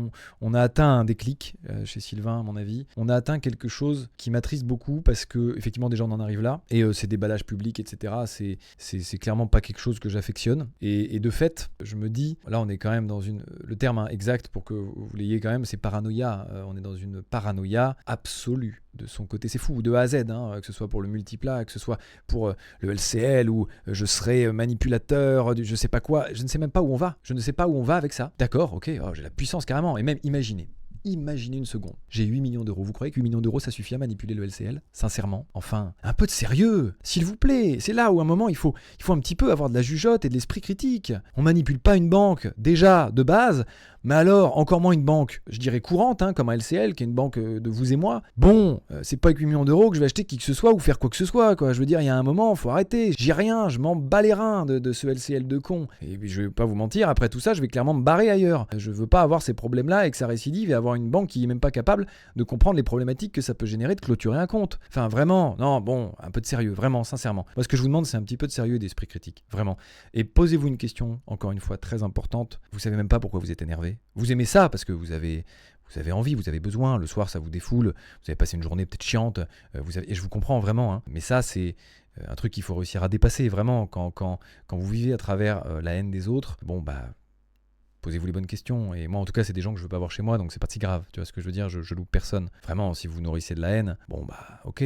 on a atteint un déclic chez Sylvain, à mon avis. On a atteint quelque chose qui m'attriste beaucoup parce que, effectivement, déjà on en arrive là. Et ces déballages publics, etc., c'est clairement pas quelque chose que j'affectionne. Et de fait, je me dis, là on est quand même dans le terme exact pour que vous l'ayez quand même, c'est paranoïa. On est dans une paranoïa absolue de son côté. C'est fou, de A à Z, que ce soit pour le multiplat, que ce soit pour le LCL, ou je serai manipulateur, je sais pas quoi. Je ne sais même pas où on va. Je ne sais pas où on va avec ça. D'accord, ok, j'ai la puissance carrément. Et même imaginez une seconde. J'ai 8 millions d'euros. Vous croyez que 8 millions d'euros, ça suffit à manipuler le LCL? Sincèrement. Enfin, un peu de sérieux, s'il vous plaît. C'est là où à un moment, il faut un petit peu avoir de la jugeote et de l'esprit critique. On manipule pas une banque, déjà, de base, mais alors, encore moins une banque, je dirais courante, comme un LCL, qui est une banque de vous et moi. Bon, c'est pas avec 8 millions d'euros que je vais acheter qui que ce soit ou faire quoi que ce soit, quoi. Je veux dire, il y a un moment, faut arrêter. J'ai rien, je m'en bats les reins de ce LCL de con. Et puis, je vais pas vous mentir, après tout ça, je vais clairement me barrer ailleurs. Je veux pas avoir ces problèmes-là et que ça récidive et avoir une banque qui est même pas capable de comprendre les problématiques que ça peut générer de clôturer un compte. Enfin, vraiment, non, bon, un peu de sérieux, vraiment, sincèrement. Moi, ce que je vous demande, c'est un petit peu de sérieux et d'esprit critique, vraiment. Et posez-vous une question, encore une fois, très importante. Vous savez même pas pourquoi vous êtes énervé. Vous aimez ça parce que vous avez envie, vous avez besoin, le soir ça vous défoule, vous avez passé une journée peut-être chiante, et je vous comprends vraiment, mais ça c'est un truc qu'il faut réussir à dépasser, vraiment, quand vous vivez à travers la haine des autres, bon bah, posez-vous les bonnes questions, et moi en tout cas c'est des gens que je veux pas voir chez moi, donc c'est pas si grave, tu vois ce que je veux dire, je loupe personne. Vraiment, si vous nourrissez de la haine, bon bah ok,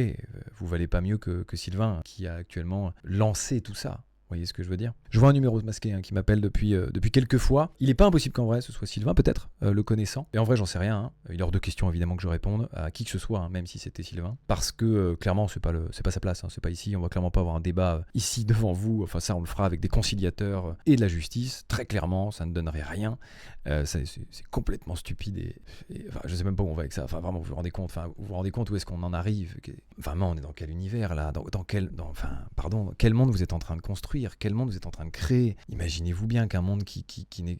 vous valez pas mieux que Sylvain, qui a actuellement lancé tout ça. Vous voyez ce que je veux dire? Je vois un numéro masqué qui m'appelle depuis quelques fois. Il n'est pas impossible qu'en vrai ce soit Sylvain, peut-être, le connaissant. Et en vrai, j'en sais rien. Il est hors de question évidemment que je réponde à qui que ce soit, même si c'était Sylvain. Parce que clairement, c'est pas sa place. C'est pas ici. On va clairement pas avoir un débat ici devant vous. Enfin, ça, on le fera avec des conciliateurs et de la justice. Très clairement, ça ne donnerait rien. C'est complètement stupide. Enfin, je sais même pas où on va avec ça. Enfin, vraiment, vous vous rendez compte où est-ce qu'on en arrive? Vraiment, on est dans quel univers là? Quel monde vous êtes en train de construire? Quel monde vous êtes en train de créer? Imaginez-vous bien qu'un monde qui n'est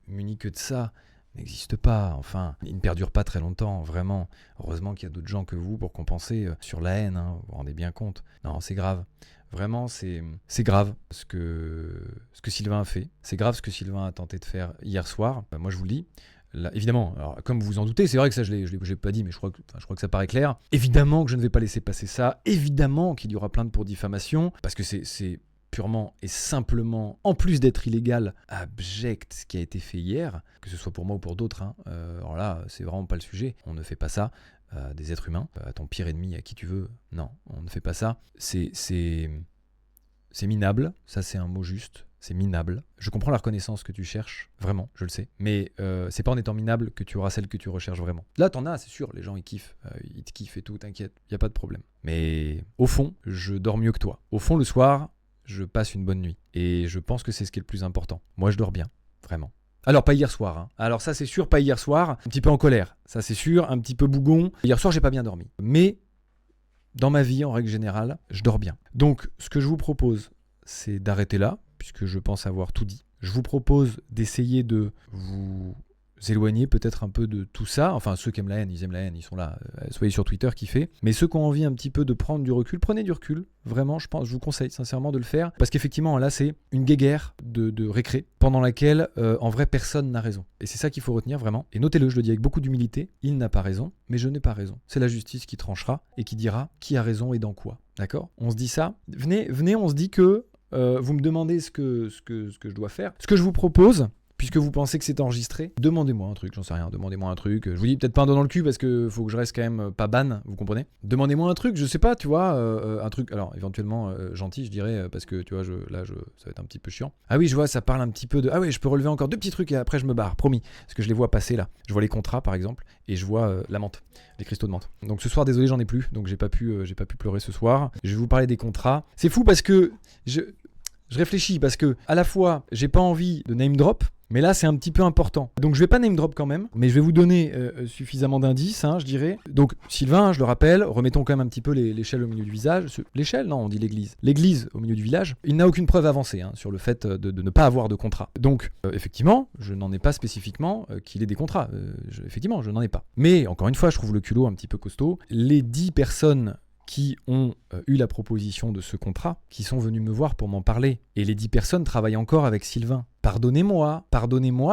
muni que de ça n'existe pas. Enfin, il ne perdure pas très longtemps, vraiment. Heureusement qu'il y a d'autres gens que vous pour compenser sur la haine, vous vous rendez bien compte. Non, c'est grave. Vraiment, c'est grave ce que Sylvain a fait. C'est grave ce que Sylvain a tenté de faire hier soir. Moi, je vous le dis. Là, évidemment, alors, comme vous vous en doutez, c'est vrai que ça je l'ai pas dit, mais je crois que ça paraît clair. Évidemment que je ne vais pas laisser passer ça. Évidemment qu'il y aura plainte pour diffamation, parce que c'est purement et simplement, en plus d'être illégal, abject ce qui a été fait hier, que ce soit pour moi ou pour d'autres. Alors là, c'est vraiment pas le sujet. On ne fait pas ça à des êtres humains, à ton pire ennemi, à qui tu veux. Non, on ne fait pas ça. C'est minable, ça c'est un mot juste. C'est minable. Je comprends la reconnaissance que tu cherches, vraiment, je le sais. Mais c'est pas en étant minable que tu auras celle que tu recherches vraiment. Là, t'en as, c'est sûr, les gens ils kiffent. Ils te kiffent et tout, t'inquiète, y a pas de problème. Mais au fond, je dors mieux que toi. Au fond, le soir, je passe une bonne nuit. Et je pense que c'est ce qui est le plus important. Moi, je dors bien, vraiment. Alors, pas hier soir. Alors ça, c'est sûr, pas hier soir. Un petit peu en colère, ça c'est sûr, un petit peu bougon. Hier soir, j'ai pas bien dormi. Mais dans ma vie, en règle générale, je dors bien. Donc, ce que je vous propose, c'est d'arrêter là, puisque je pense avoir tout dit. Je vous propose d'essayer de vous éloigner peut-être un peu de tout ça. Enfin, ceux qui aiment la haine, ils sont là. Soyez sur Twitter, kiffez. Mais ceux qui ont envie un petit peu de prendre du recul, prenez du recul. Vraiment, je vous conseille sincèrement de le faire. Parce qu'effectivement, là, c'est une guéguerre de récré, pendant laquelle, en vrai, personne n'a raison. Et c'est ça qu'il faut retenir vraiment. Et notez-le, je le dis avec beaucoup d'humilité, il n'a pas raison, mais je n'ai pas raison. C'est la justice qui tranchera et qui dira qui a raison et dans quoi. D'accord? On se dit ça. Venez, on se dit que vous me demandez ce que je dois faire. Ce que je vous propose, puisque vous pensez que c'est enregistré, demandez-moi un truc, j'en sais rien, demandez-moi un truc. Je vous dis peut-être pas un doigt dans le cul parce que faut que je reste quand même pas ban, vous comprenez? Demandez-moi un truc, je sais pas, tu vois, un truc, alors éventuellement gentil, je dirais, parce que tu vois, ça va être un petit peu chiant. Ah oui, je vois, ça parle un petit peu de, ah oui, je peux relever encore 2 petits trucs et après je me barre, promis, parce que je les vois passer là. Je vois les contrats par exemple, et je vois la menthe, les cristaux de menthe. Donc ce soir, désolé, j'en ai plus, donc j'ai pas pu pleurer ce soir. Je vais vous parler des contrats. C'est fou parce que je réfléchis, parce que à la fois, j'ai pas envie de name drop, Mais là, c'est un petit peu important. Donc, je vais pas name drop quand même, mais je vais vous donner suffisamment d'indices, je dirais. Donc, Sylvain, je le rappelle, remettons quand même un petit peu l'échelle au milieu du visage. L'échelle, non, on dit l'église. L'église au milieu du village, il n'a aucune preuve avancée sur le fait de ne pas avoir de contrat. Donc, effectivement, je n'en ai pas spécifiquement qu'il ait des contrats. Effectivement, je n'en ai pas. Mais, encore une fois, je trouve le culot un petit peu costaud. Les 10 personnes qui ont eu la proposition de ce contrat, qui sont venus me voir pour m'en parler. Et les 10 personnes travaillent encore avec Sylvain. Pardonnez-moi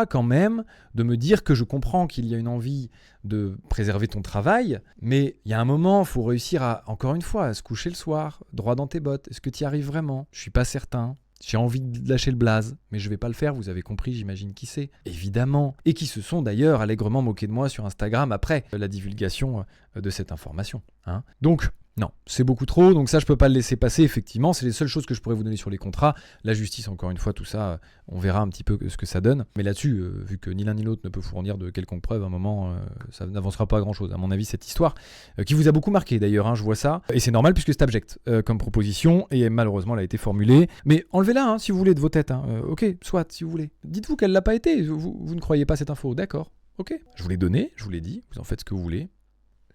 quand même de me dire que je comprends qu'il y a une envie de préserver ton travail, mais il y a un moment, il faut réussir à, encore une fois, à se coucher le soir, droit dans tes bottes. Est-ce que tu y arrives vraiment ? Je suis pas certain. J'ai envie de lâcher le blaze, mais je vais pas le faire, vous avez compris, j'imagine qui c'est. Évidemment. Et qui se sont d'ailleurs allègrement moqués de moi sur Instagram après la divulgation de cette information. Donc, non, c'est beaucoup trop, donc ça je peux pas le laisser passer, effectivement, c'est les seules choses que je pourrais vous donner sur les contrats. La justice, encore une fois, tout ça, on verra un petit peu ce que ça donne. Mais là-dessus, vu que ni l'un ni l'autre ne peut fournir de quelconque preuve, à un moment, ça n'avancera pas à grand-chose. À mon avis, cette histoire, qui vous a beaucoup marqué d'ailleurs, je vois ça, et c'est normal puisque c'est abject comme proposition, et malheureusement elle a été formulée. Mais enlevez-la si vous voulez de vos têtes, ok, soit, si vous voulez. Dites-vous qu'elle l'a pas été, vous ne croyez pas cette info, d'accord, ok. Je vous l'ai donnée, je vous l'ai dit, vous en faites ce que vous voulez.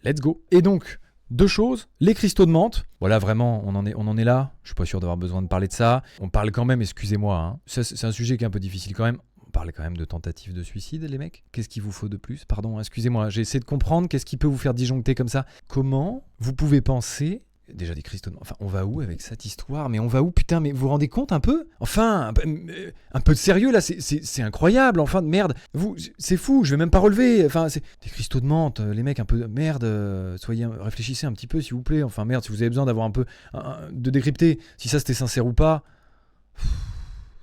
Let's go. Et donc, 2 choses, les cristaux de menthe. Voilà, vraiment, on en est là. Je suis pas sûr d'avoir besoin de parler de ça. On parle quand même, excusez-moi, c'est un sujet qui est un peu difficile quand même. On parle quand même de tentatives de suicide, les mecs. Qu'est-ce qu'il vous faut de plus ? Pardon, excusez-moi, j'ai essayé de comprendre qu'est-ce qui peut vous faire disjoncter comme ça. Comment vous pouvez penser... Déjà des cristaux de menthe. Enfin, on va où avec cette histoire ? Mais on va où, putain ? Mais vous vous rendez compte un peu ? Enfin, un peu de sérieux là, c'est incroyable, enfin de merde. C'est fou, je vais même pas relever. Enfin, c'est des cristaux de menthe, les mecs un peu de merde. Réfléchissez un petit peu s'il vous plaît. Enfin merde, si vous avez besoin d'avoir un peu de décrypter si ça c'était sincère ou pas.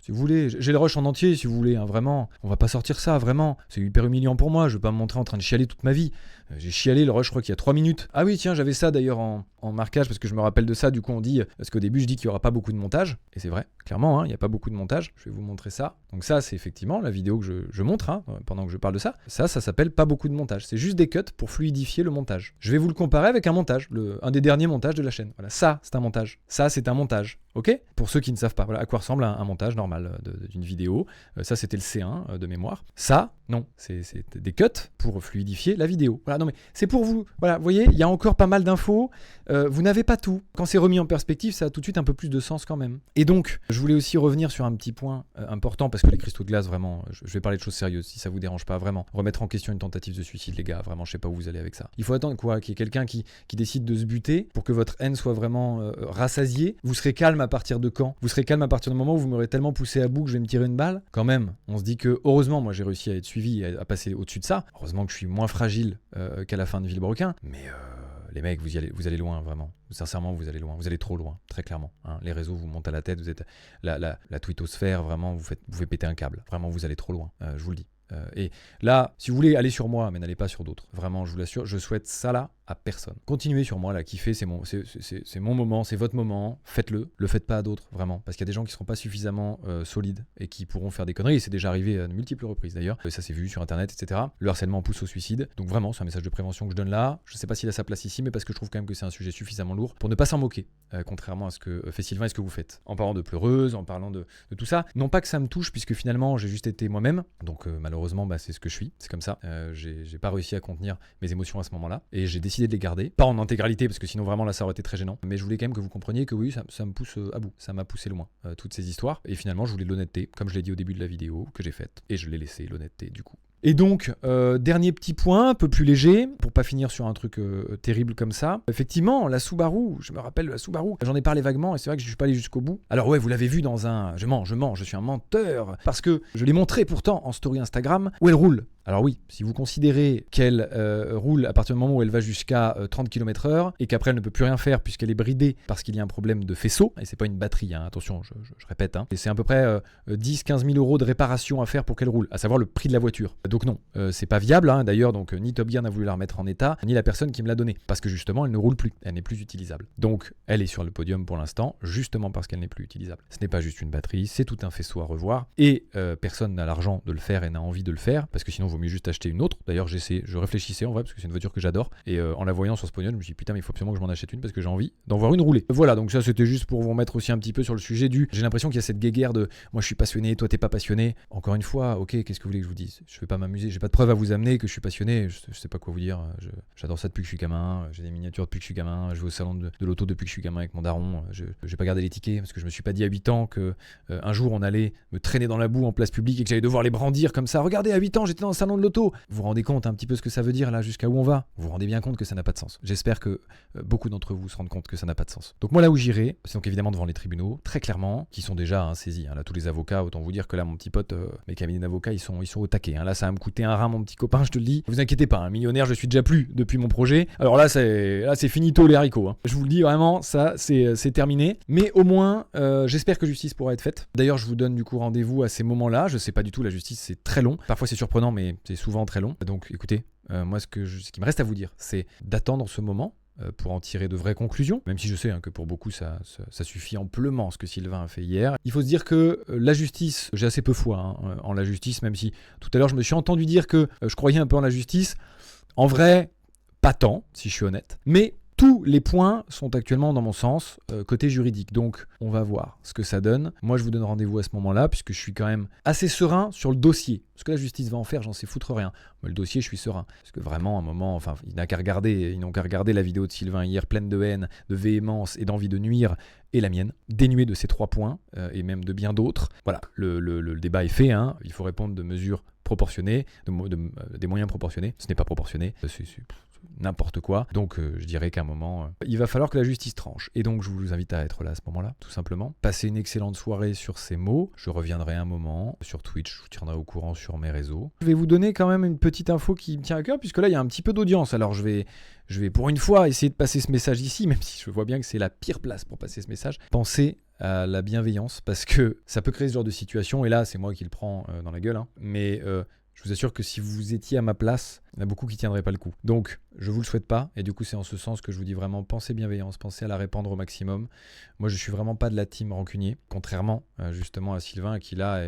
Si vous voulez, j'ai le rush en entier si vous voulez, vraiment. On va pas sortir ça, vraiment. C'est hyper humiliant pour moi, je vais pas me montrer en train de chialer toute ma vie. J'ai chialé le rush, je crois qu'il y a 3 minutes. Ah oui, tiens, j'avais ça d'ailleurs en marquage parce que je me rappelle de ça. Du coup, on dit, parce qu'au début, je dis qu'il n'y aura pas beaucoup de montage. Et c'est vrai, clairement, il n'y a pas beaucoup de montage. Je vais vous montrer ça. Donc, ça, c'est effectivement la vidéo que je montre pendant que je parle de ça. Ça s'appelle pas beaucoup de montage. C'est juste des cuts pour fluidifier le montage. Je vais vous le comparer avec un montage, un des derniers montages de la chaîne. Voilà, ça, c'est un montage. Ça, c'est un montage. Ok ? Pour ceux qui ne savent pas, voilà à quoi ressemble un montage normal d'une vidéo. Ça, c'était le C1 de mémoire. Ça, non, c'est des cuts pour fluidifier la vidéo. Voilà, non mais c'est pour vous. Voilà, vous voyez, il y a encore pas mal d'infos. Vous n'avez pas tout. Quand c'est remis en perspective, ça a tout de suite un peu plus de sens quand même. Et donc, je voulais aussi revenir sur un petit point important parce que les cristaux de glace, vraiment, je vais parler de choses sérieuses si ça vous dérange pas, vraiment. Remettre en question une tentative de suicide, les gars, vraiment, je sais pas où vous allez avec ça. Il faut attendre quoi ? Qu'il y ait quelqu'un qui décide de se buter pour que votre haine soit vraiment rassasiée. Vous serez calme à partir de quand ? Vous serez calme à partir du moment où vous m'aurez tellement poussé à bout que je vais me tirer une balle ? Quand même, on se dit que heureusement, moi j'ai réussi à être suivi et à passer au-dessus de ça. Heureusement que je suis moins fragile qu'à la fin de Villebrequin. Mais les mecs, vous allez loin, vraiment. Sincèrement, vous allez loin. Vous allez trop loin, très clairement. Les réseaux vous montent à la tête. Vous êtes la twittosphère, vraiment, vous faites péter un câble. Vraiment, vous allez trop loin, je vous le dis. Et là, si vous voulez, allez sur moi, mais n'allez pas sur d'autres. Vraiment, je vous l'assure, je souhaite ça là à personne. Continuez sur moi là, kiffez, c'est mon moment, c'est votre moment, faites-le. Le faites pas à d'autres, vraiment. Parce qu'il y a des gens qui seront pas suffisamment solides et qui pourront faire des conneries. Et c'est déjà arrivé à de multiples reprises d'ailleurs. Et ça s'est vu sur internet, etc. Le harcèlement pousse au suicide. Donc vraiment, c'est un message de prévention que je donne là. Je sais pas s'il a sa place ici, mais parce que je trouve quand même que c'est un sujet suffisamment lourd pour ne pas s'en moquer. Contrairement à ce que fait Sylvain et ce que vous faites. En parlant de pleureuse, en parlant de tout ça. Non pas que ça me touche, puisque finalement, j'ai juste été moi-même. Donc malheureusement, c'est ce que je suis. C'est comme ça. J'ai pas réussi à contenir mes émotions à ce moment-là. Et j'ai décidé de les garder. Pas en intégralité, parce que sinon vraiment là ça aurait été très gênant. Mais je voulais quand même que vous compreniez que oui, ça me pousse à bout. Ça m'a poussé loin, toutes ces histoires. Et finalement, je voulais l'honnêteté, comme je l'ai dit au début de la vidéo, que j'ai faite. Et je l'ai laissé, l'honnêteté, du coup. Et donc, dernier petit point, un peu plus léger, pour pas finir sur un truc terrible comme ça. Effectivement, la Subaru, je me rappelle de la Subaru, j'en ai parlé vaguement et c'est vrai que je suis pas allé jusqu'au bout. Alors ouais, vous l'avez vu dans un... Je mens, je suis un menteur, parce que je l'ai montré pourtant en story Instagram où elle roule. Alors oui, si vous considérez qu'elle roule à partir du moment où elle va jusqu'à 30 km/h et qu'après elle ne peut plus rien faire puisqu'elle est bridée parce qu'il y a un problème de faisceau, et c'est pas une batterie, attention, je répète, et c'est à peu près 10-15 000 € de réparation à faire pour qu'elle roule, à savoir le prix de la voiture. Donc non, c'est pas viable, hein. D'ailleurs, donc ni Top Gear n'a voulu la remettre en état, ni la personne qui me l'a donnée, parce que justement, elle ne roule plus, elle n'est plus utilisable. Donc, elle est sur le podium pour l'instant, justement parce qu'elle n'est plus utilisable. Ce n'est pas juste une batterie, c'est tout un faisceau à revoir, et personne n'a l'argent de le faire et n'a envie de le faire, parce que sinon, il vaut mieux juste acheter une autre. D'ailleurs, je réfléchissais en vrai, parce que c'est une voiture que j'adore, et en la voyant sur ce podium, je me suis dit, putain, mais il faut absolument que je m'en achète une, parce que j'ai envie d'en voir une rouler. Voilà, donc ça, c'était juste pour vous remettre aussi un petit peu sur le sujet j'ai l'impression qu'il y a cette guéguerre de, moi je suis passionné, toi t'es pas passionné. Encore une fois, ok, qu'est-ce que vous voulez que je vous dise? Je vais pas m'amuser, j'ai pas de preuve à vous amener que je suis passionné, je sais pas quoi vous dire, j'adore ça depuis que je suis gamin, j'ai des miniatures depuis que je suis gamin, je vais au salon de l'auto depuis que je suis gamin avec mon daron, j'ai pas gardé les tickets parce que je me suis pas dit à 8 ans que un jour on allait me traîner dans la boue en place publique et que j'allais devoir les brandir comme ça. Regardez, à 8 ans j'étais dans le salon de l'auto. Vous vous rendez compte un petit peu ce que ça veut dire là, jusqu'à où on va? Vous vous rendez bien compte que ça n'a pas de sens. J'espère que beaucoup d'entre vous se rendent compte que ça n'a pas de sens. Donc moi là où j'irai, c'est donc évidemment devant les tribunaux, très clairement, qui sont déjà saisis. Là, tous les avocats, autant vous dire que là, mon petit pote, mes cabinets d'avocats, ils sont au taquet. Là, ça va me coûter un rein, mon petit copain, je te le dis. Vous inquiétez pas, un millionnaire, je suis déjà plus depuis mon projet. Alors là, c'est finito les haricots. Je vous le dis vraiment, ça, c'est terminé. Mais au moins, j'espère que justice pourra être faite. D'ailleurs, je vous donne du coup rendez-vous à ces moments-là. Je sais pas du tout, la justice, c'est très long. Parfois, c'est surprenant, mais c'est souvent très long. Donc, écoutez, moi, ce qui me reste à vous dire, c'est d'attendre ce moment pour en tirer de vraies conclusions, même si je sais que pour beaucoup ça suffit amplement ce que Sylvain a fait hier. Il faut se dire que la justice, j'ai assez peu foi en la justice, même si tout à l'heure je me suis entendu dire que je croyais un peu en la justice. En vrai, pas tant, si je suis honnête, mais tous les points sont actuellement dans mon sens, côté juridique. Donc, on va voir ce que ça donne. Moi, je vous donne rendez-vous à ce moment-là, puisque je suis quand même assez serein sur le dossier. Ce que la justice va en faire, j'en sais foutre rien. Mais le dossier, je suis serein. Parce que vraiment, à un moment, enfin, ils n'ont qu'à regarder la vidéo de Sylvain hier, pleine de haine, de véhémence et d'envie de nuire, et la mienne, dénuée de ces 3 points, et même de bien d'autres. Voilà, le débat est fait. Il faut répondre de mesures proportionnées, des moyens proportionnés. Ce n'est pas proportionné. C'est n'importe quoi. Donc je dirais qu'à un moment, il va falloir que la justice tranche. Et donc je vous invite à être là à ce moment-là, tout simplement. Passez une excellente soirée sur ces mots. Je reviendrai un moment sur Twitch, je vous tiendrai au courant sur mes réseaux. Je vais vous donner quand même une petite info qui me tient à cœur, puisque là il y a un petit peu d'audience. Alors je vais pour une fois essayer de passer ce message ici, même si je vois bien que c'est la pire place pour passer ce message. Pensez à la bienveillance, parce que ça peut créer ce genre de situation, et là c'est moi qui le prends dans la gueule, mais je vous assure que si vous étiez à ma place, il y en a beaucoup qui ne tiendraient pas le coup. Donc, je ne vous le souhaite pas. Et du coup, c'est en ce sens que je vous dis vraiment, pensez bienveillance, pensez à la répandre au maximum. Moi, je ne suis vraiment pas de la team rancunier, contrairement justement à Sylvain qui là,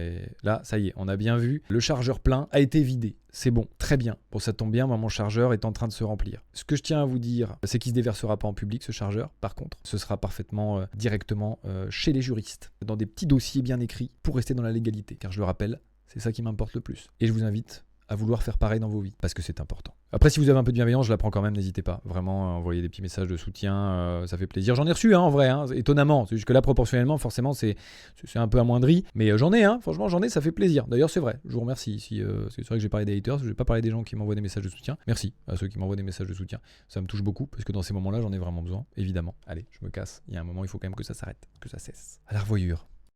ça y est, on a bien vu. Le chargeur plein a été vidé. C'est bon, très bien. Bon, ça tombe bien, moi, mon chargeur est en train de se remplir. Ce que je tiens à vous dire, c'est qu'il ne se déversera pas en public, ce chargeur. Par contre, ce sera parfaitement directement chez les juristes, dans des petits dossiers bien écrits, pour rester dans la légalité. Car je le rappelle, c'est ça qui m'importe le plus. Et je vous invite à vouloir faire pareil dans vos vies, parce que c'est important. Après, si vous avez un peu de bienveillance, je la prends quand même, n'hésitez pas. Vraiment, envoyez des petits messages de soutien, ça fait plaisir. J'en ai reçu, en vrai, étonnamment. C'est juste que là, proportionnellement, forcément, c'est un peu amoindri. Mais j'en ai, franchement, ça fait plaisir. D'ailleurs, c'est vrai, je vous remercie. C'est vrai que j'ai parlé des haters, je vais pas parler des gens qui m'envoient des messages de soutien. Merci à ceux qui m'envoient des messages de soutien. Ça me touche beaucoup, parce que dans ces moments-là, j'en ai vraiment besoin, évidemment. Allez, je me casse. Il y a un moment, il faut quand même que ça s'arrête, que ça cesse. À la revoyure.